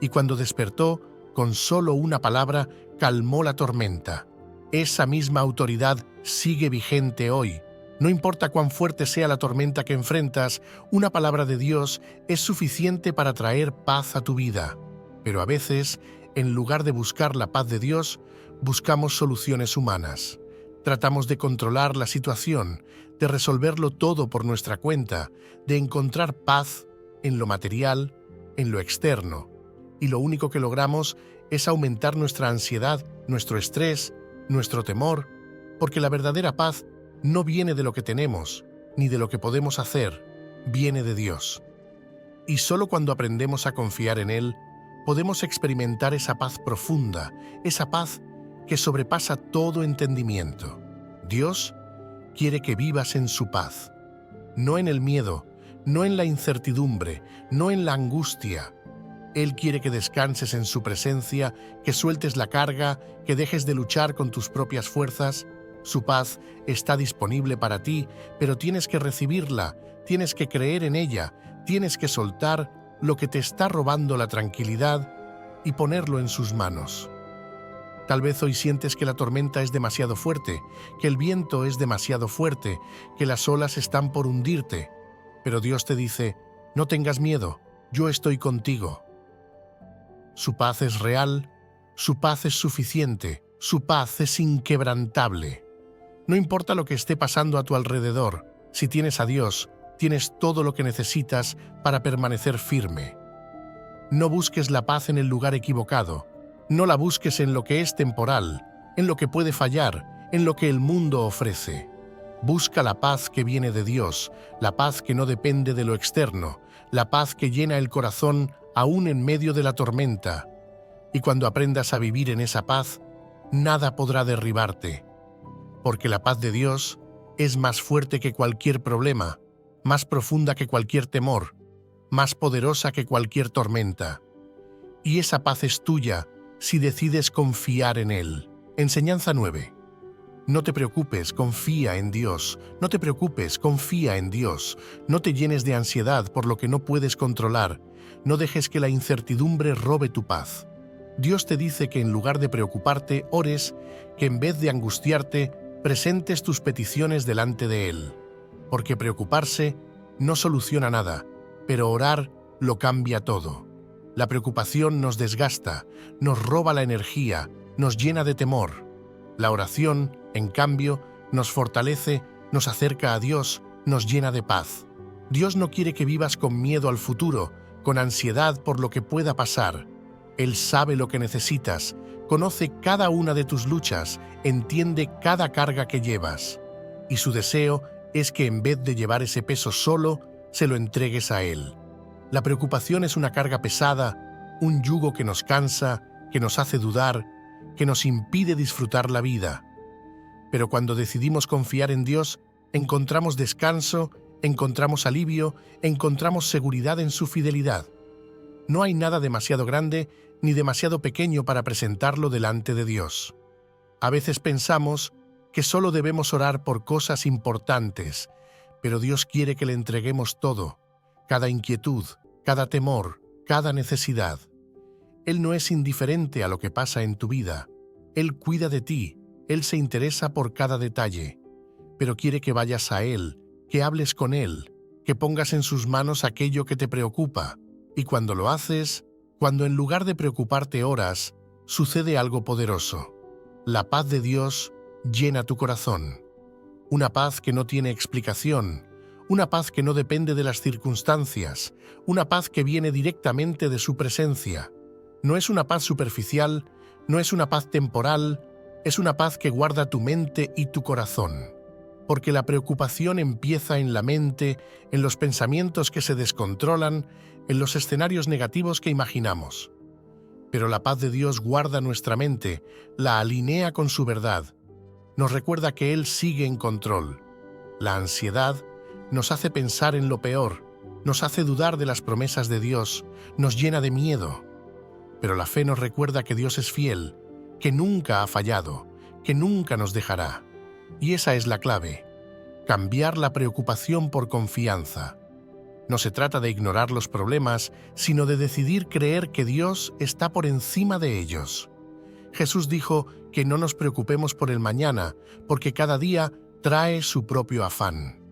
y cuando despertó, con solo una palabra, calmó la tormenta. Esa misma autoridad sigue vigente hoy. No importa cuán fuerte sea la tormenta que enfrentas, una palabra de Dios es suficiente para traer paz a tu vida. Pero a veces, en lugar de buscar la paz de Dios, buscamos soluciones humanas. Tratamos de controlar la situación, de resolverlo todo por nuestra cuenta, de encontrar paz en lo material, en lo externo. Y lo único que logramos es aumentar nuestra ansiedad, nuestro estrés, nuestro temor, porque la verdadera paz no viene de lo que tenemos, ni de lo que podemos hacer, viene de Dios. Y solo cuando aprendemos a confiar en Él, podemos experimentar esa paz profunda, esa paz que sobrepasa todo entendimiento. Dios quiere que vivas en su paz, no en el miedo, no en la incertidumbre, no en la angustia. Él quiere que descanses en su presencia, que sueltes la carga, que dejes de luchar con tus propias fuerzas. Su paz está disponible para ti, pero tienes que recibirla, tienes que creer en ella, tienes que soltar lo que te está robando la tranquilidad y ponerlo en sus manos. Tal vez hoy sientes que la tormenta es demasiado fuerte, que el viento es demasiado fuerte, que las olas están por hundirte. Pero Dios te dice, no tengas miedo, yo estoy contigo. Su paz es real, su paz es suficiente, su paz es inquebrantable. No importa lo que esté pasando a tu alrededor, si tienes a Dios, tienes todo lo que necesitas para permanecer firme. No busques la paz en el lugar equivocado. No la busques en lo que es temporal, en lo que puede fallar, en lo que el mundo ofrece. Busca la paz que viene de Dios, la paz que no depende de lo externo, la paz que llena el corazón aún en medio de la tormenta. Y cuando aprendas a vivir en esa paz, nada podrá derribarte. Porque la paz de Dios es más fuerte que cualquier problema, más profunda que cualquier temor, más poderosa que cualquier tormenta. Y esa paz es tuya si decides confiar en Él. Enseñanza 9. No te preocupes, confía en Dios. No te preocupes, confía en Dios. No te llenes de ansiedad por lo que no puedes controlar. No dejes que la incertidumbre robe tu paz. Dios te dice que en lugar de preocuparte, ores, que en vez de angustiarte, presentes tus peticiones delante de Él. Porque preocuparse no soluciona nada, pero orar lo cambia todo. La preocupación nos desgasta, nos roba la energía, nos llena de temor. La oración, en cambio, nos fortalece, nos acerca a Dios, nos llena de paz. Dios no quiere que vivas con miedo al futuro, con ansiedad por lo que pueda pasar. Él sabe lo que necesitas, conoce cada una de tus luchas, entiende cada carga que llevas. Y su deseo es que en vez de llevar ese peso solo, se lo entregues a Él. La preocupación es una carga pesada, un yugo que nos cansa, que nos hace dudar, que nos impide disfrutar la vida. Pero cuando decidimos confiar en Dios, encontramos descanso, encontramos alivio, encontramos seguridad en su fidelidad. No hay nada demasiado grande ni demasiado pequeño para presentarlo delante de Dios. A veces pensamos que solo debemos orar por cosas importantes, pero Dios quiere que le entreguemos todo, cada inquietud, cada temor, cada necesidad. Él no es indiferente a lo que pasa en tu vida. Él cuida de ti, Él se interesa por cada detalle, pero quiere que vayas a Él, que hables con Él, que pongas en sus manos aquello que te preocupa. Y cuando lo haces, cuando en lugar de preocuparte oras, sucede algo poderoso. La paz de Dios llena tu corazón. Una paz que no tiene explicación, una paz que no depende de las circunstancias, una paz que viene directamente de su presencia. No es una paz superficial, no es una paz temporal, es una paz que guarda tu mente y tu corazón. Porque la preocupación empieza en la mente, en los pensamientos que se descontrolan, en los escenarios negativos que imaginamos. Pero la paz de Dios guarda nuestra mente, la alinea con su verdad. Nos recuerda que Él sigue en control. La ansiedad nos hace pensar en lo peor, nos hace dudar de las promesas de Dios, nos llena de miedo. Pero la fe nos recuerda que Dios es fiel, que nunca ha fallado, que nunca nos dejará. Y esa es la clave: cambiar la preocupación por confianza. No se trata de ignorar los problemas, sino de decidir creer que Dios está por encima de ellos. Jesús dijo que no nos preocupemos por el mañana, porque cada día trae su propio afán.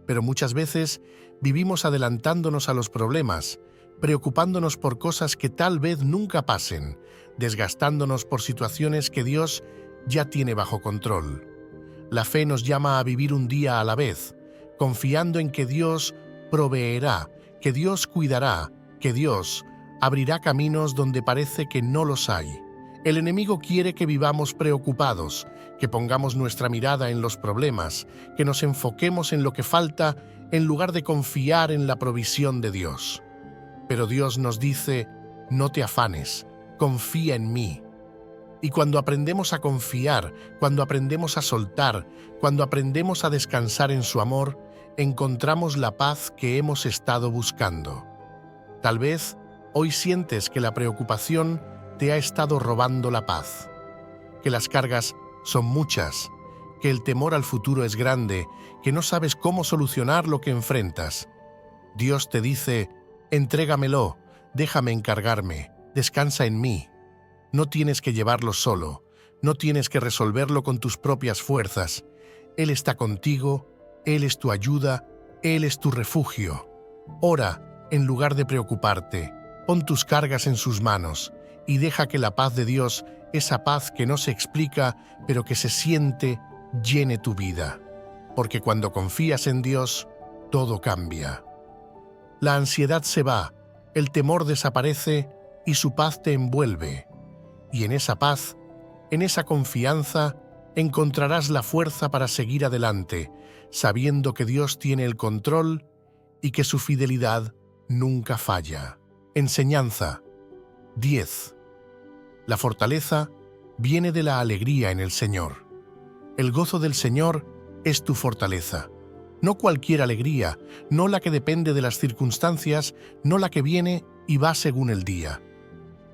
Pero muchas veces vivimos adelantándonos a los problemas, preocupándonos por cosas que tal vez nunca pasen, desgastándonos por situaciones que Dios ya tiene bajo control. La fe nos llama a vivir un día a la vez, confiando en que Dios proveerá, que Dios cuidará, que Dios abrirá caminos donde parece que no los hay. El enemigo quiere que vivamos preocupados, que pongamos nuestra mirada en los problemas, que nos enfoquemos en lo que falta en lugar de confiar en la provisión de Dios. Pero Dios nos dice: no te afanes, confía en mí. Y cuando aprendemos a confiar, cuando aprendemos a soltar, cuando aprendemos a descansar en su amor, encontramos la paz que hemos estado buscando. Tal vez hoy sientes que la preocupación te ha estado robando la paz, que las cargas son muchas, que el temor al futuro es grande, que no sabes cómo solucionar lo que enfrentas. Dios te dice: entrégamelo, déjame encargarme, descansa en mí. No tienes que llevarlo solo, no tienes que resolverlo con tus propias fuerzas. Él está contigo, Él es tu ayuda, Él es tu refugio. Ora en lugar de preocuparte, pon tus cargas en sus manos y deja que la paz de Dios, esa paz que no se explica, pero que se siente, llene tu vida. Porque cuando confías en Dios, todo cambia. La ansiedad se va, el temor desaparece y su paz te envuelve. Y en esa paz, en esa confianza, encontrarás la fuerza para seguir adelante, sabiendo que Dios tiene el control y que su fidelidad nunca falla. Enseñanza 10. La fortaleza viene de la alegría en el Señor. El gozo del Señor es tu fortaleza. No cualquier alegría, no la que depende de las circunstancias, no la que viene y va según el día.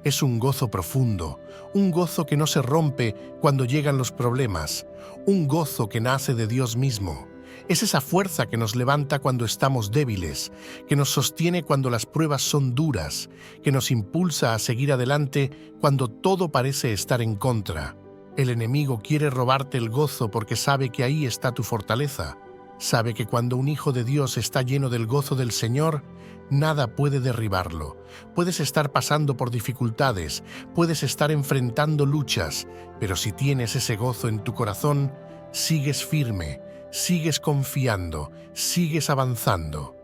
Es un gozo profundo, un gozo que no se rompe cuando llegan los problemas, un gozo que nace de Dios mismo. Es esa fuerza que nos levanta cuando estamos débiles, que nos sostiene cuando las pruebas son duras, que nos impulsa a seguir adelante cuando todo parece estar en contra. El enemigo quiere robarte el gozo porque sabe que ahí está tu fortaleza. Sabe que cuando un hijo de Dios está lleno del gozo del Señor, nada puede derribarlo. Puedes estar pasando por dificultades, puedes estar enfrentando luchas, pero si tienes ese gozo en tu corazón, sigues firme, sigues confiando, sigues avanzando.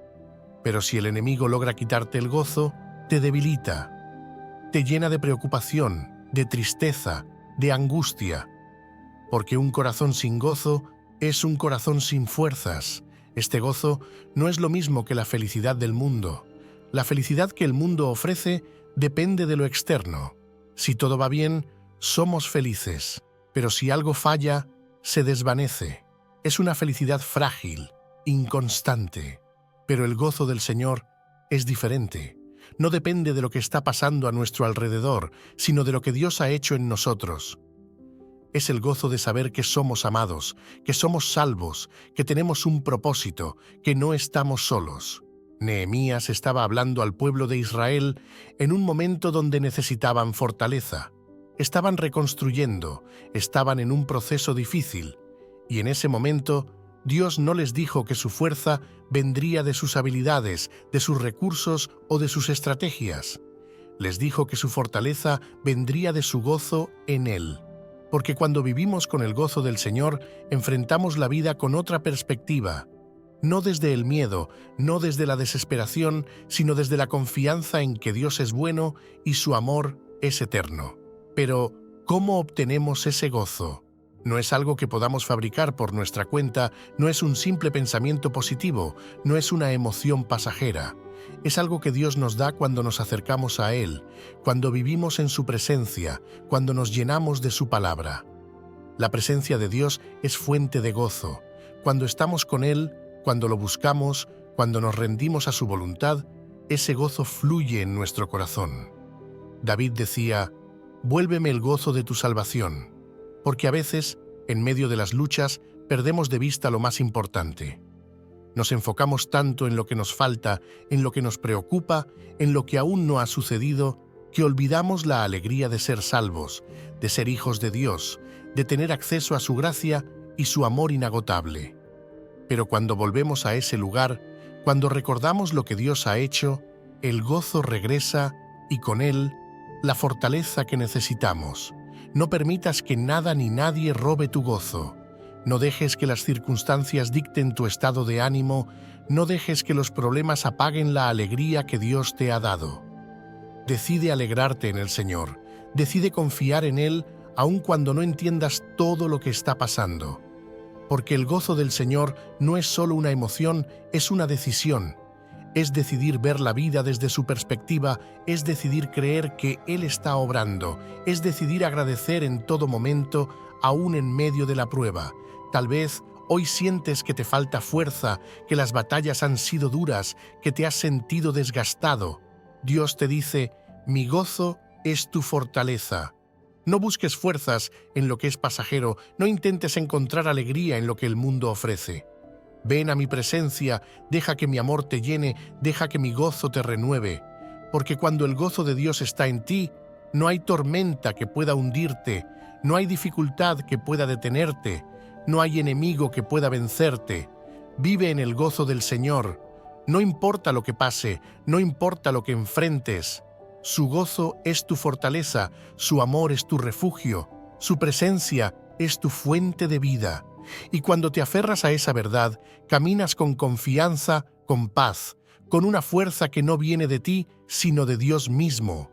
Pero si el enemigo logra quitarte el gozo, te debilita, te llena de preocupación, de tristeza, de angustia, porque un corazón sin gozo es un corazón sin fuerzas. Este gozo no es lo mismo que la felicidad del mundo. La felicidad que el mundo ofrece depende de lo externo. Si todo va bien, somos felices, pero si algo falla, se desvanece. Es una felicidad frágil, inconstante. Pero el gozo del Señor es diferente. No depende de lo que está pasando a nuestro alrededor, sino de lo que Dios ha hecho en nosotros. Es el gozo de saber que somos amados, que somos salvos, que tenemos un propósito, que no estamos solos. Nehemías estaba hablando al pueblo de Israel en un momento donde necesitaban fortaleza. Estaban reconstruyendo, estaban en un proceso difícil, y en ese momento Dios no les dijo que su fuerza vendría de sus habilidades, de sus recursos o de sus estrategias. Les dijo que su fortaleza vendría de su gozo en Él. Porque cuando vivimos con el gozo del Señor, enfrentamos la vida con otra perspectiva, no desde el miedo, no desde la desesperación, sino desde la confianza en que Dios es bueno y su amor es eterno. Pero, ¿cómo obtenemos ese gozo? No es algo que podamos fabricar por nuestra cuenta, no es un simple pensamiento positivo, no es una emoción pasajera. Es algo que Dios nos da cuando nos acercamos a Él, cuando vivimos en su presencia, cuando nos llenamos de su palabra. La presencia de Dios es fuente de gozo. Cuando estamos con Él, cuando lo buscamos, cuando nos rendimos a su voluntad, ese gozo fluye en nuestro corazón. David decía: «Vuélveme el gozo de tu salvación», porque a veces En medio de las luchas, perdemos de vista lo más importante. Nos enfocamos tanto en lo que nos falta, en lo que nos preocupa, en lo que aún no ha sucedido, que olvidamos la alegría de ser salvos, de ser hijos de Dios, de tener acceso a su gracia y su amor inagotable. Pero cuando volvemos a ese lugar, cuando recordamos lo que Dios ha hecho, el gozo regresa y con él la fortaleza que necesitamos. No permitas que nada ni nadie robe tu gozo. No dejes que las circunstancias dicten tu estado de ánimo, no dejes que los problemas apaguen la alegría que Dios te ha dado. Decide alegrarte en el Señor, decide confiar en Él aun cuando no entiendas todo lo que está pasando. Porque el gozo del Señor no es solo una emoción, es una decisión. Es decidir ver la vida desde su perspectiva, es decidir creer que Él está obrando, es decidir agradecer en todo momento, aún en medio de la prueba. Tal vez hoy sientes que te falta fuerza, que las batallas han sido duras, que te has sentido desgastado. Dios te dice, mi gozo es tu fortaleza. No busques fuerzas en lo que es pasajero, no intentes encontrar alegría en lo que el mundo ofrece. Ven a mi presencia, deja que mi amor te llene, deja que mi gozo te renueve. Porque cuando el gozo de Dios está en ti, no hay tormenta que pueda hundirte, no hay dificultad que pueda detenerte, no hay enemigo que pueda vencerte. Vive en el gozo del Señor. No importa lo que pase, no importa lo que enfrentes. Su gozo es tu fortaleza, su amor es tu refugio, su presencia es tu fuente de vida. Y cuando te aferras a esa verdad, caminas con confianza, con paz, con una fuerza que no viene de ti, sino de Dios mismo.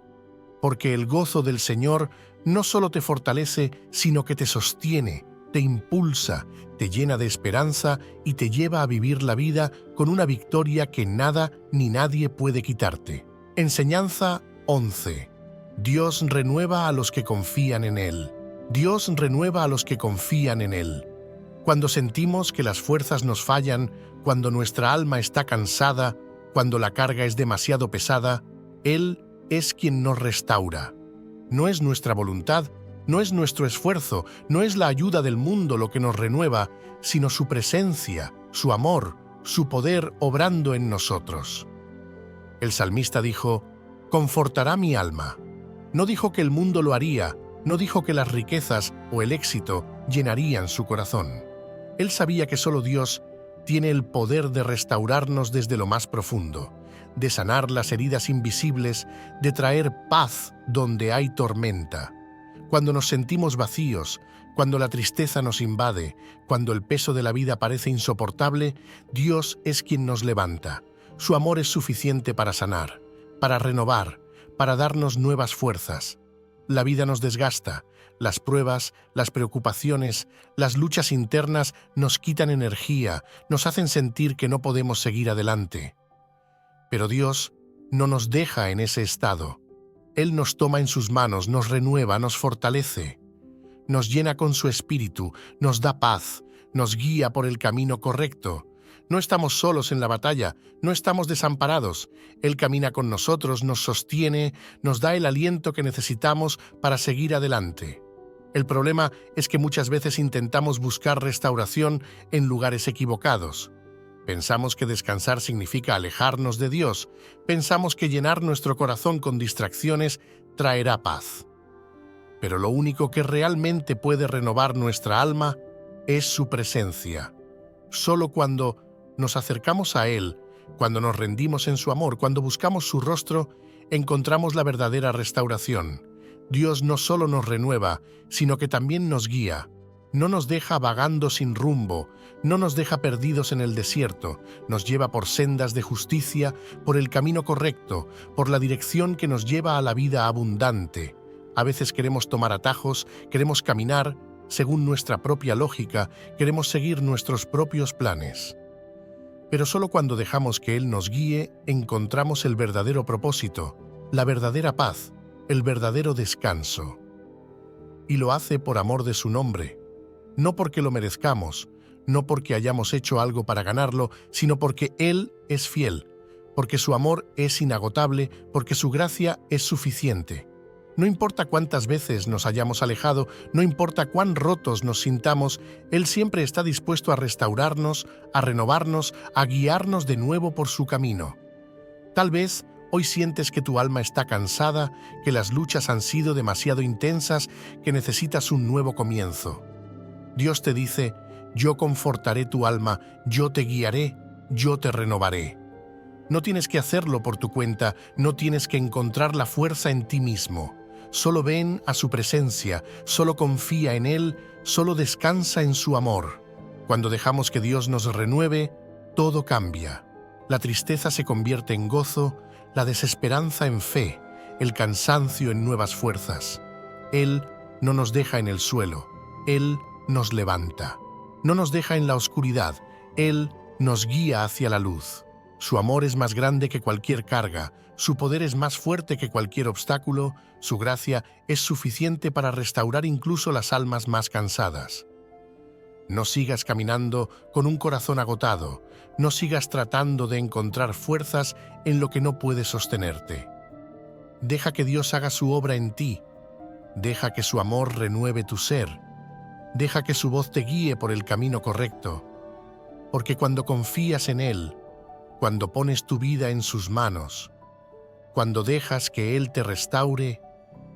Porque el gozo del Señor no solo te fortalece, sino que te sostiene, te impulsa, te llena de esperanza y te lleva a vivir la vida con una victoria que nada ni nadie puede quitarte. Enseñanza 11. Dios renueva a los que confían en Él. Dios renueva a los que confían en Él. Cuando sentimos que las fuerzas nos fallan, cuando nuestra alma está cansada, cuando la carga es demasiado pesada, Él es quien nos restaura. No es nuestra voluntad, no es nuestro esfuerzo, no es la ayuda del mundo lo que nos renueva, sino su presencia, su amor, su poder obrando en nosotros. El salmista dijo, «Confortará mi alma». No dijo que el mundo lo haría, no dijo que las riquezas o el éxito llenarían su corazón. Él sabía que solo Dios tiene el poder de restaurarnos desde lo más profundo, de sanar las heridas invisibles, de traer paz donde hay tormenta. Cuando nos sentimos vacíos, cuando la tristeza nos invade, cuando el peso de la vida parece insoportable, Dios es quien nos levanta. Su amor es suficiente para sanar, para renovar, para darnos nuevas fuerzas. La vida nos desgasta, las pruebas, las preocupaciones, las luchas internas nos quitan energía, nos hacen sentir que no podemos seguir adelante. Pero Dios no nos deja en ese estado. Él nos toma en sus manos, nos renueva, nos fortalece, nos llena con su espíritu, nos da paz, nos guía por el camino correcto. No estamos solos en la batalla, no estamos desamparados. Él camina con nosotros, nos sostiene, nos da el aliento que necesitamos para seguir adelante. El problema es que muchas veces intentamos buscar restauración en lugares equivocados. Pensamos que descansar significa alejarnos de Dios. Pensamos que llenar nuestro corazón con distracciones traerá paz. Pero lo único que realmente puede renovar nuestra alma es su presencia. Solo cuando nos acercamos a Él, cuando nos rendimos en su amor, cuando buscamos su rostro, encontramos la verdadera restauración. Dios no solo nos renueva, sino que también nos guía. No nos deja vagando sin rumbo, no nos deja perdidos en el desierto, nos lleva por sendas de justicia, por el camino correcto, por la dirección que nos lleva a la vida abundante. A veces queremos tomar atajos, queremos caminar según nuestra propia lógica, queremos seguir nuestros propios planes. Pero solo cuando dejamos que Él nos guíe, encontramos el verdadero propósito, la verdadera paz, el verdadero descanso. Y lo hace por amor de su nombre. No porque lo merezcamos, no porque hayamos hecho algo para ganarlo, sino porque Él es fiel, porque su amor es inagotable, porque su gracia es suficiente. No importa cuántas veces nos hayamos alejado, no importa cuán rotos nos sintamos, Él siempre está dispuesto a restaurarnos, a renovarnos, a guiarnos de nuevo por su camino. Tal vez hoy sientes que tu alma está cansada, que las luchas han sido demasiado intensas, que necesitas un nuevo comienzo. Dios te dice: yo confortaré tu alma, yo te guiaré, yo te renovaré. No tienes que hacerlo por tu cuenta, no tienes que encontrar la fuerza en ti mismo. Solo ven a su presencia, solo confía en Él, solo descansa en su amor. Cuando dejamos que Dios nos renueve, todo cambia. La tristeza se convierte en gozo, la desesperanza en fe, el cansancio en nuevas fuerzas. Él no nos deja en el suelo, Él nos levanta. No nos deja en la oscuridad, Él nos guía hacia la luz. Su amor es más grande que cualquier carga, su poder es más fuerte que cualquier obstáculo, su gracia es suficiente para restaurar incluso las almas más cansadas. No sigas caminando con un corazón agotado, no sigas tratando de encontrar fuerzas en lo que no puede sostenerte. Deja que Dios haga su obra en ti, deja que su amor renueve tu ser, deja que su voz te guíe por el camino correcto, porque cuando confías en Él, cuando pones tu vida en sus manos, cuando dejas que Él te restaure,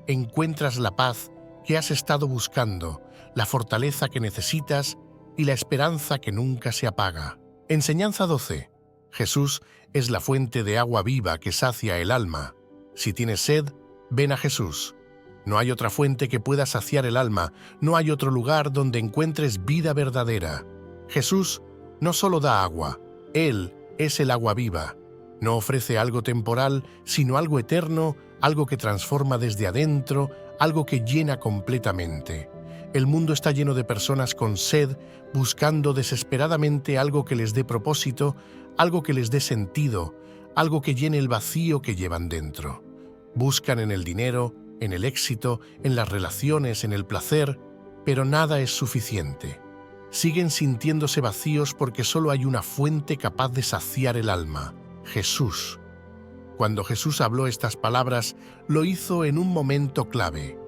encuentras la paz que has estado buscando, la fortaleza que necesitas y la esperanza que nunca se apaga. Enseñanza 12. Jesús es la fuente de agua viva que sacia el alma. Si tienes sed, ven a Jesús. No hay otra fuente que pueda saciar el alma, no hay otro lugar donde encuentres vida verdadera. Jesús no solo da agua, Él es el agua viva. No ofrece algo temporal, sino algo eterno, algo que transforma desde adentro, algo que llena completamente. El mundo está lleno de personas con sed, buscando desesperadamente algo que les dé propósito, algo que les dé sentido, algo que llene el vacío que llevan dentro. Buscan en el dinero, en el éxito, en las relaciones, en el placer, pero nada es suficiente. Siguen sintiéndose vacíos porque solo hay una fuente capaz de saciar el alma: Jesús. Cuando Jesús habló estas palabras, lo hizo en un momento clave.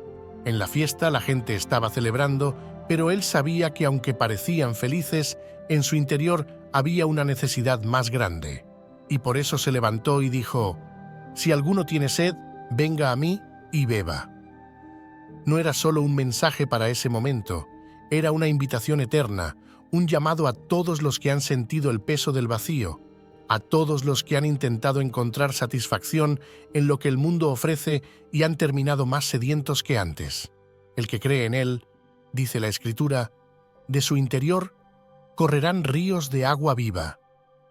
En la fiesta la gente estaba celebrando, pero Él sabía que aunque parecían felices, en su interior había una necesidad más grande. Y por eso se levantó y dijo: si alguno tiene sed, venga a mí y beba. No era solo un mensaje para ese momento, era una invitación eterna, un llamado a todos los que han sentido el peso del vacío, a todos los que han intentado encontrar satisfacción en lo que el mundo ofrece y han terminado más sedientos que antes. El que cree en Él, dice la Escritura, de su interior correrán ríos de agua viva.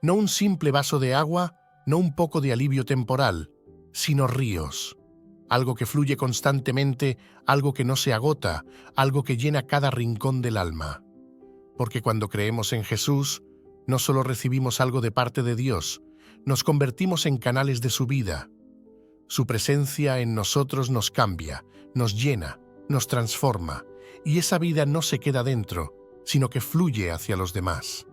No un simple vaso de agua, no un poco de alivio temporal, sino ríos. Algo que fluye constantemente, algo que no se agota, algo que llena cada rincón del alma. Porque cuando creemos en Jesús, no solo recibimos algo de parte de Dios, nos convertimos en canales de su vida. Su presencia en nosotros nos cambia, nos llena, nos transforma, y esa vida no se queda dentro, sino que fluye hacia los demás.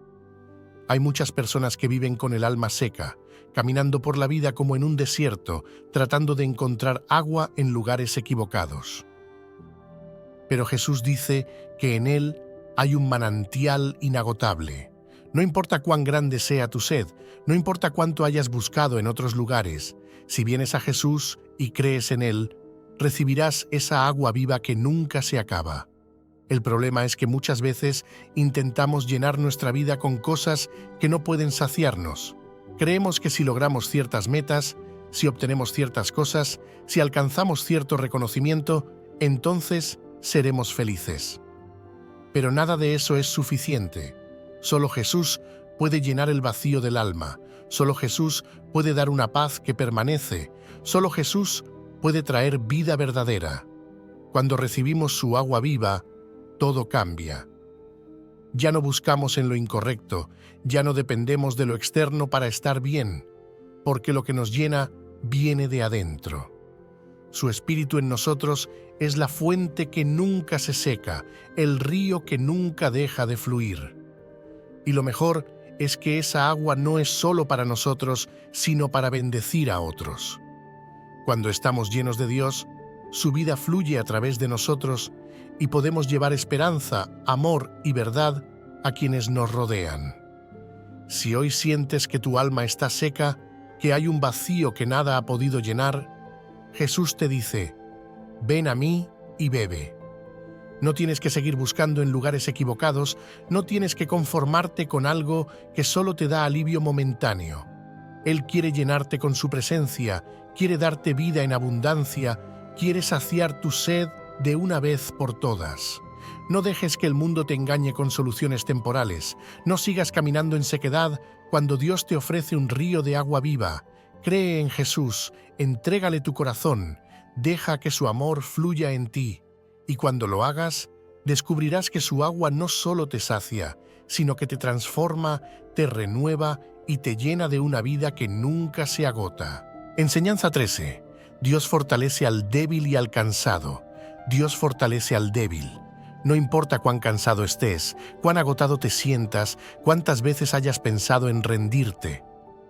Hay muchas personas que viven con el alma seca, caminando por la vida como en un desierto, tratando de encontrar agua en lugares equivocados. Pero Jesús dice que en Él hay un manantial inagotable. No importa cuán grande sea tu sed, no importa cuánto hayas buscado en otros lugares, si vienes a Jesús y crees en Él, recibirás esa agua viva que nunca se acaba. El problema es que muchas veces intentamos llenar nuestra vida con cosas que no pueden saciarnos. Creemos que si logramos ciertas metas, si obtenemos ciertas cosas, si alcanzamos cierto reconocimiento, entonces seremos felices. Pero nada de eso es suficiente. Solo Jesús puede llenar el vacío del alma. Solo Jesús puede dar una paz que permanece. Solo Jesús puede traer vida verdadera. Cuando recibimos su agua viva, todo cambia. Ya no buscamos en lo incorrecto, ya no dependemos de lo externo para estar bien, porque lo que nos llena viene de adentro. Su Espíritu en nosotros es la fuente que nunca se seca, el río que nunca deja de fluir. Y lo mejor es que esa agua no es solo para nosotros, sino para bendecir a otros. Cuando estamos llenos de Dios, su vida fluye a través de nosotros y podemos llevar esperanza, amor y verdad a quienes nos rodean. Si hoy sientes que tu alma está seca, que hay un vacío que nada ha podido llenar, Jesús te dice: ven a mí y bebe. No tienes que seguir buscando en lugares equivocados, no tienes que conformarte con algo que solo te da alivio momentáneo. Él quiere llenarte con su presencia, quiere darte vida en abundancia, quiere saciar tu sed de una vez por todas. No dejes que el mundo te engañe con soluciones temporales. No sigas caminando en sequedad cuando Dios te ofrece un río de agua viva. Cree en Jesús, entrégale tu corazón, deja que su amor fluya en ti. Y cuando lo hagas, descubrirás que su agua no solo te sacia, sino que te transforma, te renueva y te llena de una vida que nunca se agota. Enseñanza 13. Dios fortalece al débil y al cansado. Dios fortalece al débil. No importa cuán cansado estés, cuán agotado te sientas, cuántas veces hayas pensado en rendirte.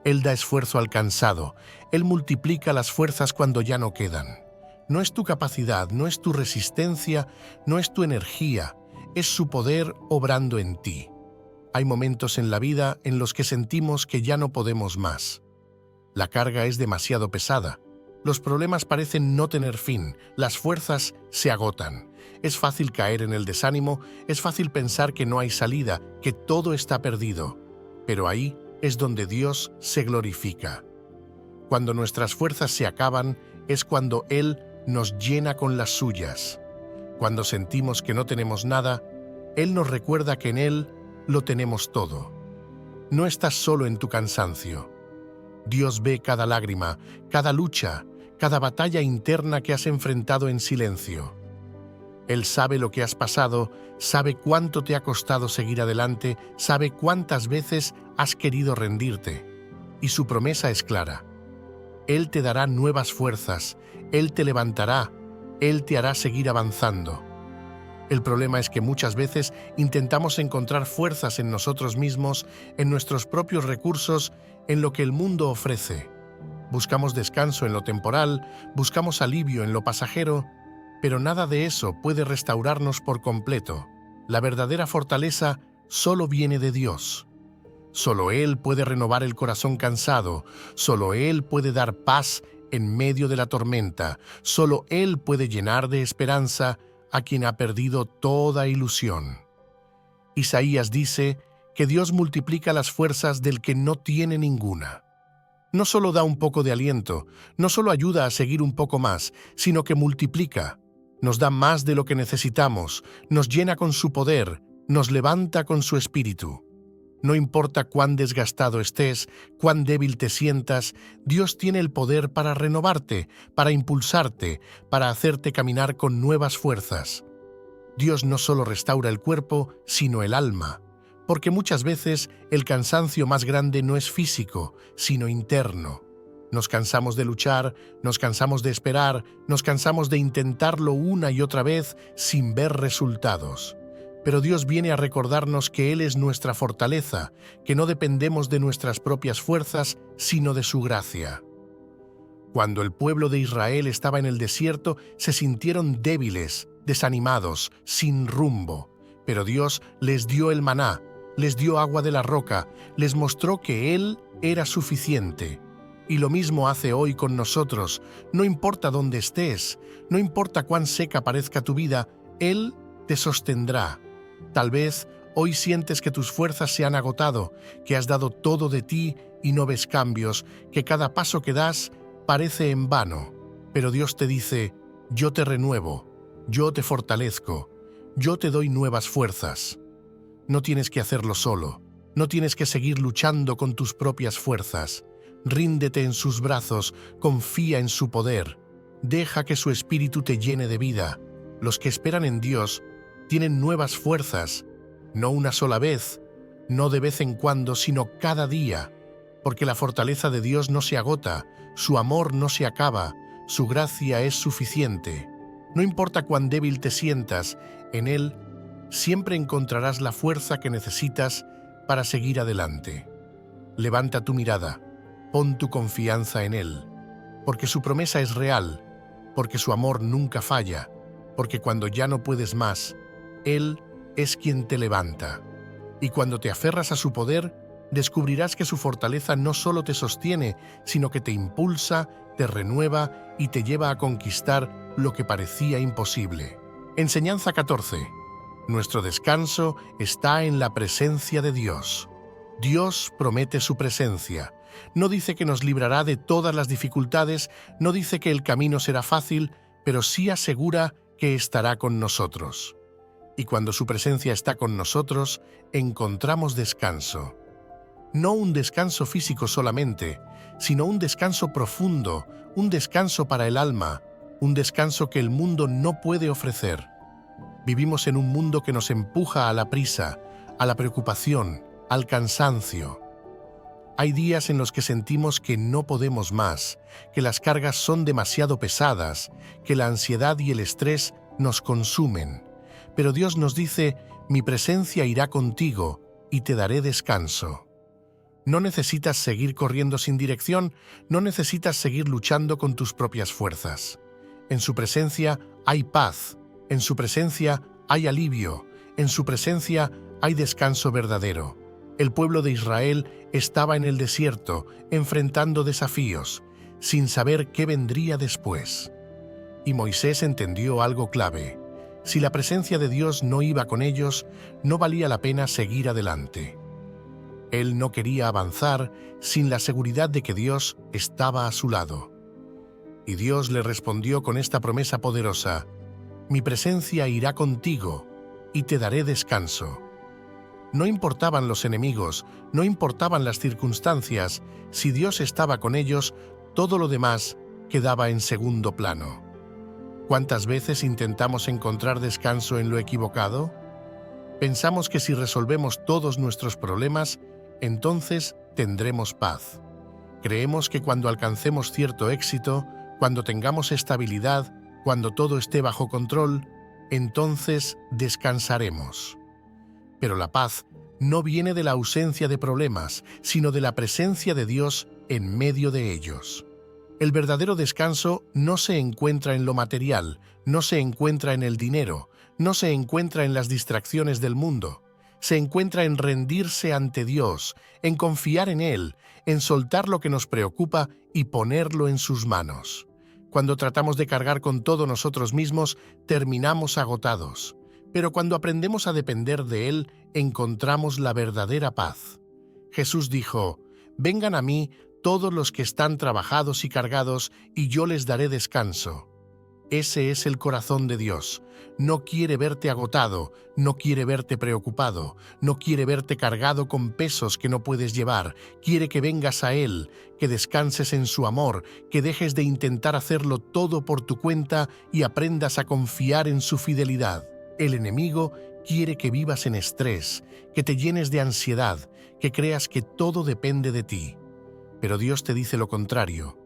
Él da esfuerzo al cansado. Él multiplica las fuerzas cuando ya no quedan. No es tu capacidad, no es tu resistencia, no es tu energía, es su poder obrando en ti. Hay momentos en la vida en los que sentimos que ya no podemos más. La carga es demasiado pesada. Los problemas parecen no tener fin, las fuerzas se agotan. Es fácil caer en el desánimo, es fácil pensar que no hay salida, que todo está perdido. Pero ahí es donde Dios se glorifica. Cuando nuestras fuerzas se acaban, es cuando Él nos llena con las suyas. Cuando sentimos que no tenemos nada, Él nos recuerda que en Él lo tenemos todo. No estás solo en tu cansancio. Dios ve cada lágrima, cada lucha, cada batalla interna que has enfrentado en silencio. Él sabe lo que has pasado, sabe cuánto te ha costado seguir adelante, sabe cuántas veces has querido rendirte. Y su promesa es clara. Él te dará nuevas fuerzas, Él te levantará, Él te hará seguir avanzando. El problema es que muchas veces intentamos encontrar fuerzas en nosotros mismos, en nuestros propios recursos, en lo que el mundo ofrece. Buscamos descanso en lo temporal, buscamos alivio en lo pasajero, pero nada de eso puede restaurarnos por completo. La verdadera fortaleza solo viene de Dios. Solo Él puede renovar el corazón cansado, solo Él puede dar paz en medio de la tormenta, solo Él puede llenar de esperanza a quien ha perdido toda ilusión. Isaías dice que Dios multiplica las fuerzas del que no tiene ninguna. No solo da un poco de aliento, no solo ayuda a seguir un poco más, sino que multiplica. Nos da más de lo que necesitamos, nos llena con su poder, nos levanta con su espíritu. No importa cuán desgastado estés, cuán débil te sientas, Dios tiene el poder para renovarte, para impulsarte, para hacerte caminar con nuevas fuerzas. Dios no solo restaura el cuerpo, sino el alma, porque muchas veces el cansancio más grande no es físico, sino interno. Nos cansamos de luchar, nos cansamos de esperar, nos cansamos de intentarlo una y otra vez sin ver resultados. Pero Dios viene a recordarnos que Él es nuestra fortaleza, que no dependemos de nuestras propias fuerzas, sino de su gracia. Cuando el pueblo de Israel estaba en el desierto, se sintieron débiles, desanimados, sin rumbo. Pero Dios les dio el maná, les dio agua de la roca, les mostró que Él era suficiente. Y lo mismo hace hoy con nosotros. No importa dónde estés, no importa cuán seca parezca tu vida, Él te sostendrá. Tal vez hoy sientes que tus fuerzas se han agotado, que has dado todo de ti y no ves cambios, que cada paso que das parece en vano. Pero Dios te dice: yo te renuevo, yo te fortalezco, yo te doy nuevas fuerzas. No tienes que hacerlo solo, no tienes que seguir luchando con tus propias fuerzas. Ríndete en sus brazos, confía en su poder. Deja que su espíritu te llene de vida. Los que esperan en Dios tienen nuevas fuerzas, no una sola vez, no de vez en cuando, sino cada día, porque la fortaleza de Dios no se agota, su amor no se acaba, su gracia es suficiente. No importa cuán débil te sientas, en Él siempre encontrarás la fuerza que necesitas para seguir adelante. Levanta tu mirada, pon tu confianza en Él, porque su promesa es real. porque su amor nunca falla, porque cuando ya no puedes más, Él es quien te levanta. Y cuando te aferras a su poder, descubrirás que su fortaleza no solo te sostiene, sino que te impulsa, te renueva y te lleva a conquistar lo que parecía imposible. Enseñanza 14. Nuestro descanso está en la presencia de Dios. Dios promete su presencia. No dice que nos librará de todas las dificultades, no dice que el camino será fácil, pero sí asegura que estará con nosotros. Y cuando su presencia está con nosotros, encontramos descanso. No un descanso físico solamente, sino un descanso profundo, un descanso para el alma, un descanso que el mundo no puede ofrecer. Vivimos en un mundo que nos empuja a la prisa, a la preocupación, al cansancio. Hay días en los que sentimos que no podemos más, que las cargas son demasiado pesadas, que la ansiedad y el estrés nos consumen. Pero Dios nos dice: mi presencia irá contigo y te daré descanso. No necesitas seguir corriendo sin dirección, no necesitas seguir luchando con tus propias fuerzas. En su presencia hay paz, en su presencia hay alivio, en su presencia hay descanso verdadero. El pueblo de Israel estaba en el desierto, enfrentando desafíos, sin saber qué vendría después. Y Moisés entendió algo clave: si la presencia de Dios no iba con ellos, no valía la pena seguir adelante. Él no quería avanzar sin la seguridad de que Dios estaba a su lado. Y Dios le respondió con esta promesa poderosa: mi presencia irá contigo y te daré descanso. No importaban los enemigos, no importaban las circunstancias, si Dios estaba con ellos, todo lo demás quedaba en segundo plano. ¿Cuántas veces intentamos encontrar descanso en lo equivocado? Pensamos que si resolvemos todos nuestros problemas, entonces tendremos paz. Creemos que cuando alcancemos cierto éxito, cuando tengamos estabilidad, cuando todo esté bajo control, entonces descansaremos. Pero la paz no viene de la ausencia de problemas, sino de la presencia de Dios en medio de ellos. El verdadero descanso no se encuentra en lo material, no se encuentra en el dinero, no se encuentra en las distracciones del mundo. Se encuentra en rendirse ante Dios, en confiar en Él, en soltar lo que nos preocupa y ponerlo en sus manos. Cuando tratamos de cargar con todo nosotros mismos, terminamos agotados. Pero cuando aprendemos a depender de Él, encontramos la verdadera paz. Jesús dijo: vengan a mí todos los que están trabajados y cargados, y yo les daré descanso. Ese es el corazón de Dios. No quiere verte agotado, no quiere verte preocupado, no quiere verte cargado con pesos que no puedes llevar. Quiere que vengas a Él, que descanses en su amor, que dejes de intentar hacerlo todo por tu cuenta y aprendas a confiar en su fidelidad. El enemigo quiere que vivas en estrés, que te llenes de ansiedad, que creas que todo depende de ti. Pero Dios te dice lo contrario.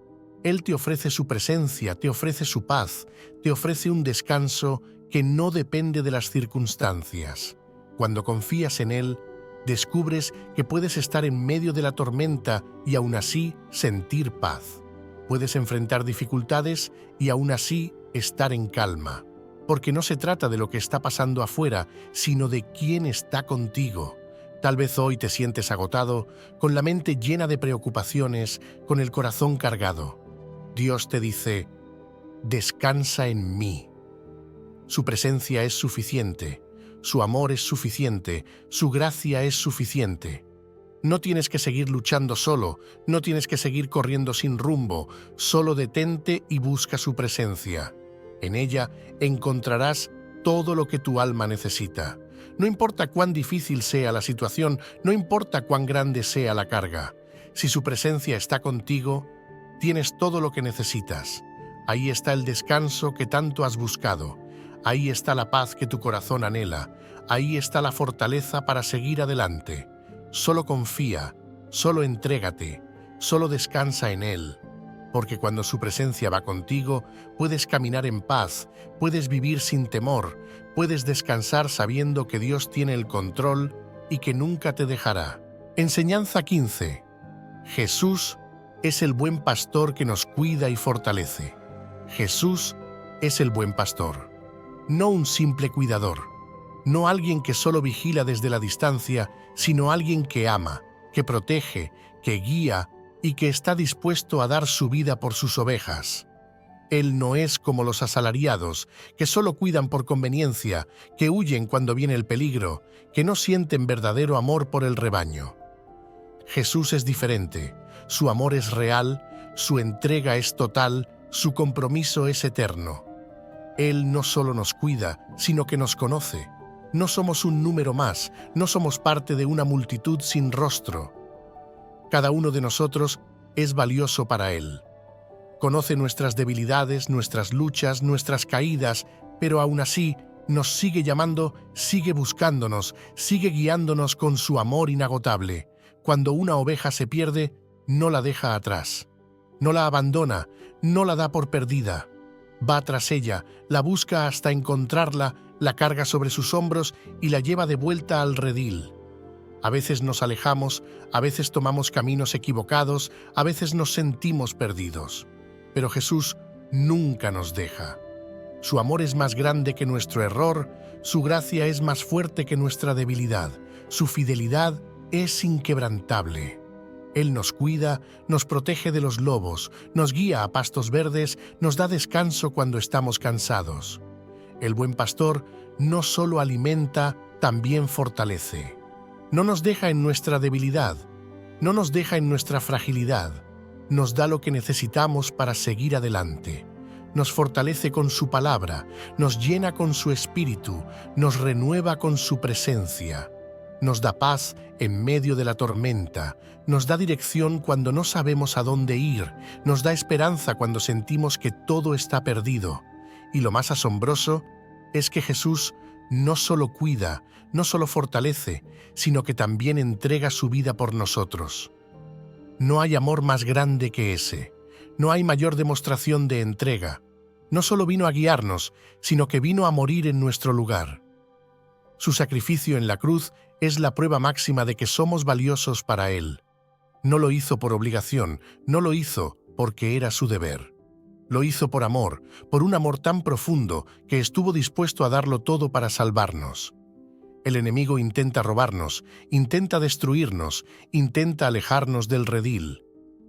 Él te ofrece su presencia, te ofrece su paz, te ofrece un descanso que no depende de las circunstancias. Cuando confías en Él, descubres que puedes estar en medio de la tormenta y aún así sentir paz. Puedes enfrentar dificultades y aún así estar en calma. Porque no se trata de lo que está pasando afuera, sino de quién está contigo. Tal vez hoy te sientes agotado, con la mente llena de preocupaciones, con el corazón cargado. Dios te dice: descansa en mí. Su presencia es suficiente, su amor es suficiente, su gracia es suficiente. No tienes que seguir luchando solo, no tienes que seguir corriendo sin rumbo, solo detente y busca su presencia. En ella encontrarás todo lo que tu alma necesita. No importa cuán difícil sea la situación, no importa cuán grande sea la carga. Si su presencia está contigo, tienes todo lo que necesitas. Ahí está el descanso que tanto has buscado. Ahí está la paz que tu corazón anhela. Ahí está la fortaleza para seguir adelante. Solo confía, solo entrégate, solo descansa en Él. Porque cuando su presencia va contigo, puedes caminar en paz, puedes vivir sin temor, puedes descansar sabiendo que Dios tiene el control y que nunca te dejará. Enseñanza 15. Jesús es el buen pastor que nos cuida y fortalece. Jesús es el buen pastor, no un simple cuidador, no alguien que solo vigila desde la distancia, sino alguien que ama, que protege, que guía y que está dispuesto a dar su vida por sus ovejas. Él no es como los asalariados, que solo cuidan por conveniencia, que huyen cuando viene el peligro, que no sienten verdadero amor por el rebaño. Jesús es diferente, su amor es real, su entrega es total, su compromiso es eterno. Él no solo nos cuida, sino que nos conoce. No somos un número más, no somos parte de una multitud sin rostro. Cada uno de nosotros es valioso para Él. Conoce nuestras debilidades, nuestras luchas, nuestras caídas, pero aún así nos sigue llamando, sigue buscándonos, sigue guiándonos con su amor inagotable. Cuando una oveja se pierde, no la deja atrás. No la abandona, no la da por perdida. Va tras ella, la busca hasta encontrarla, la carga sobre sus hombros y la lleva de vuelta al redil. A veces nos alejamos, a veces tomamos caminos equivocados, a veces nos sentimos perdidos. Pero Jesús nunca nos deja. Su amor es más grande que nuestro error, su gracia es más fuerte que nuestra debilidad, su fidelidad es inquebrantable. Él nos cuida, nos protege de los lobos, nos guía a pastos verdes, nos da descanso cuando estamos cansados. El buen pastor no solo alimenta, también fortalece. No nos deja en nuestra debilidad, no nos deja en nuestra fragilidad. Nos da lo que necesitamos para seguir adelante. Nos fortalece con su palabra, nos llena con su espíritu, nos renueva con su presencia. Nos da paz en medio de la tormenta, nos da dirección cuando no sabemos a dónde ir, nos da esperanza cuando sentimos que todo está perdido. Y lo más asombroso es que Jesús no solo cuida, no solo fortalece, sino que también entrega su vida por nosotros. No hay amor más grande que ese. No hay mayor demostración de entrega. No solo vino a guiarnos, sino que vino a morir en nuestro lugar. Su sacrificio en la cruz es la prueba máxima de que somos valiosos para Él. No lo hizo por obligación, no lo hizo porque era su deber. Lo hizo por amor, por un amor tan profundo que estuvo dispuesto a darlo todo para salvarnos. El enemigo intenta robarnos, intenta destruirnos, intenta alejarnos del redil.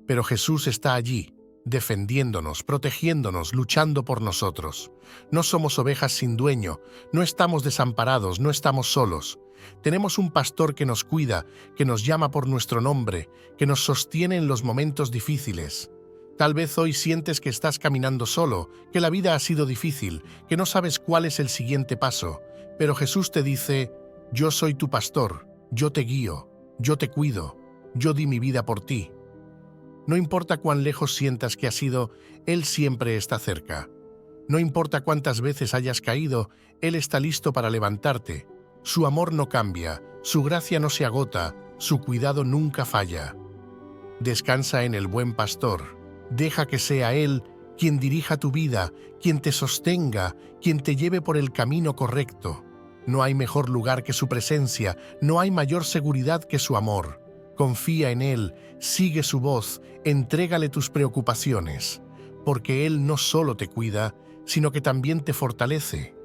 Pero Jesús está allí, defendiéndonos, protegiéndonos, luchando por nosotros. No somos ovejas sin dueño, no estamos desamparados, no estamos solos. Tenemos un pastor que nos cuida, que nos llama por nuestro nombre, que nos sostiene en los momentos difíciles. Tal vez hoy sientes que estás caminando solo, que la vida ha sido difícil, que no sabes cuál es el siguiente paso, pero Jesús te dice: yo soy tu pastor, yo te guío, yo te cuido, yo di mi vida por ti. No importa cuán lejos sientas que has ido, Él siempre está cerca. No importa cuántas veces hayas caído, Él está listo para levantarte. Su amor no cambia, su gracia no se agota, su cuidado nunca falla. Descansa en el buen pastor. Deja que sea Él quien dirija tu vida, quien te sostenga, quien te lleve por el camino correcto. No hay mejor lugar que su presencia, no hay mayor seguridad que su amor. Confía en Él, sigue su voz, entrégale tus preocupaciones, porque Él no solo te cuida, sino que también te fortalece.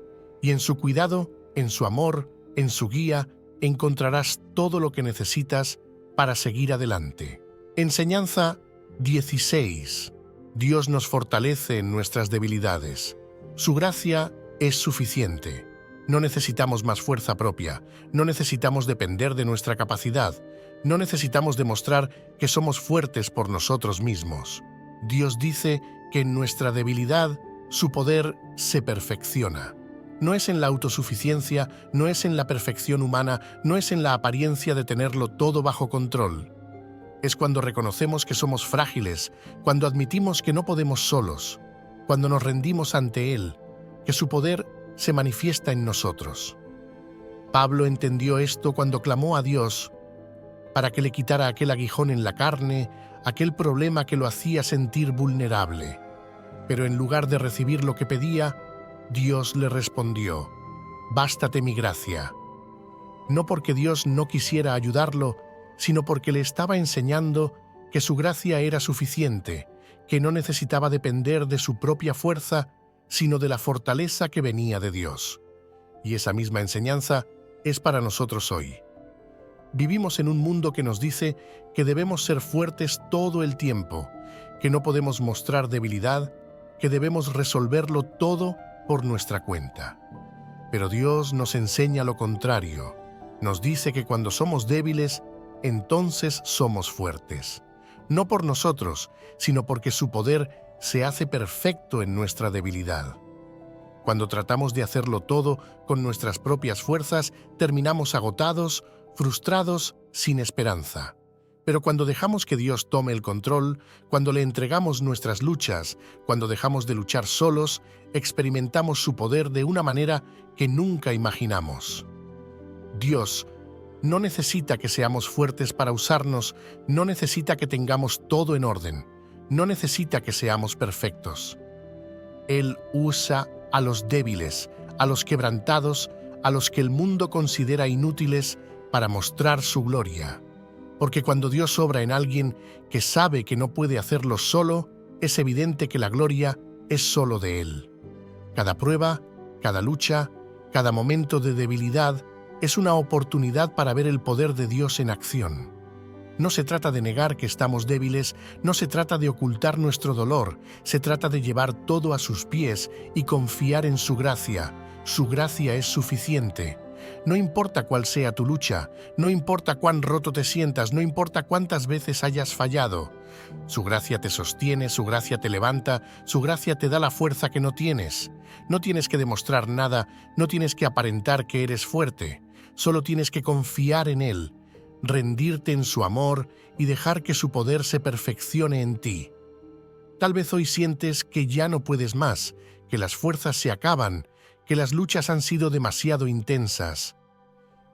Y en su cuidado, en su amor, en su guía, encontrarás todo lo que necesitas para seguir adelante. Enseñanza 16. Dios nos fortalece en nuestras debilidades. Su gracia es suficiente. No necesitamos más fuerza propia, no necesitamos depender de nuestra capacidad, no necesitamos demostrar que somos fuertes por nosotros mismos. Dios dice que en nuestra debilidad su poder se perfecciona. No es en la autosuficiencia, no es en la perfección humana, no es en la apariencia de tenerlo todo bajo control. Es cuando reconocemos que somos frágiles, cuando admitimos que no podemos solos, cuando nos rendimos ante Él, que su poder se manifiesta en nosotros. Pablo entendió esto cuando clamó a Dios para que le quitara aquel aguijón en la carne, aquel problema que lo hacía sentir vulnerable. Pero en lugar de recibir lo que pedía, Dios le respondió: «Bástate mi gracia». No porque Dios no quisiera ayudarlo, sino porque le estaba enseñando que su gracia era suficiente, que no necesitaba depender de su propia fuerza, sino de la fortaleza que venía de Dios. Y esa misma enseñanza es para nosotros hoy. Vivimos en un mundo que nos dice que debemos ser fuertes todo el tiempo, que no podemos mostrar debilidad, que debemos resolverlo todo por nuestra cuenta. Pero Dios nos enseña lo contrario. Nos dice que cuando somos débiles, entonces somos fuertes. No por nosotros, sino porque su poder se hace perfecto en nuestra debilidad. Cuando tratamos de hacerlo todo con nuestras propias fuerzas, terminamos agotados, frustrados, sin esperanza. Pero cuando dejamos que Dios tome el control, cuando le entregamos nuestras luchas, cuando dejamos de luchar solos, experimentamos su poder de una manera que nunca imaginamos. Dios no necesita que seamos fuertes para usarnos, no necesita que tengamos todo en orden, no necesita que seamos perfectos. Él usa a los débiles, a los quebrantados, a los que el mundo considera inútiles para mostrar su gloria. Porque cuando Dios obra en alguien que sabe que no puede hacerlo solo, es evidente que la gloria es solo de Él. Cada prueba, cada lucha, cada momento de debilidad es una oportunidad para ver el poder de Dios en acción. No se trata de negar que estamos débiles, no se trata de ocultar nuestro dolor, se trata de llevar todo a sus pies y confiar en su gracia. Su gracia es suficiente. No importa cuál sea tu lucha, no importa cuán roto te sientas, no importa cuántas veces hayas fallado. Su gracia te sostiene, su gracia te levanta, su gracia te da la fuerza que no tienes. No tienes que demostrar nada, no tienes que aparentar que eres fuerte. Solo tienes que confiar en Él, rendirte en su amor y dejar que su poder se perfeccione en ti. Tal vez hoy sientes que ya no puedes más, que las fuerzas se acaban, que las luchas han sido demasiado intensas.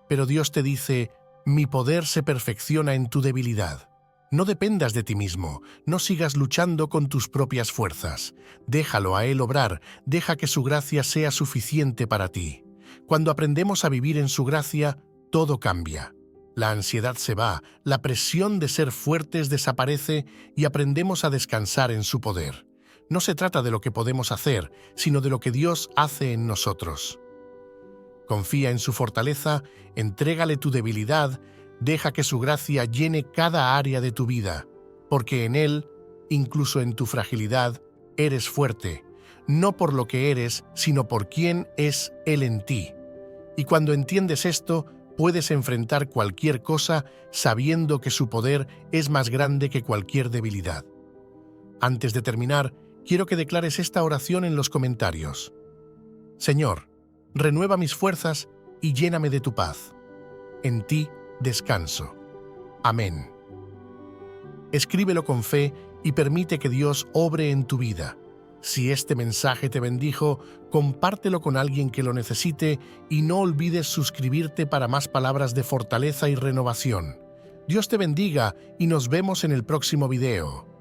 Pero Dios te dice, mi poder se perfecciona en tu debilidad. No dependas de ti mismo, no sigas luchando con tus propias fuerzas. Déjalo a Él obrar, deja que su gracia sea suficiente para ti. Cuando aprendemos a vivir en su gracia, todo cambia. La ansiedad se va, la presión de ser fuertes desaparece y aprendemos a descansar en su poder. No se trata de lo que podemos hacer, sino de lo que Dios hace en nosotros. Confía en su fortaleza, entrégale tu debilidad, deja que su gracia llene cada área de tu vida, porque en Él, incluso en tu fragilidad, eres fuerte, no por lo que eres, sino por quién es Él en ti. Y cuando entiendes esto, puedes enfrentar cualquier cosa sabiendo que su poder es más grande que cualquier debilidad. Antes de terminar, quiero que declares esta oración en los comentarios. Señor, renueva mis fuerzas y lléname de tu paz. En ti descanso. Amén. Escríbelo con fe y permite que Dios obre en tu vida. Si este mensaje te bendijo, compártelo con alguien que lo necesite y no olvides suscribirte para más palabras de fortaleza y renovación. Dios te bendiga y nos vemos en el próximo video.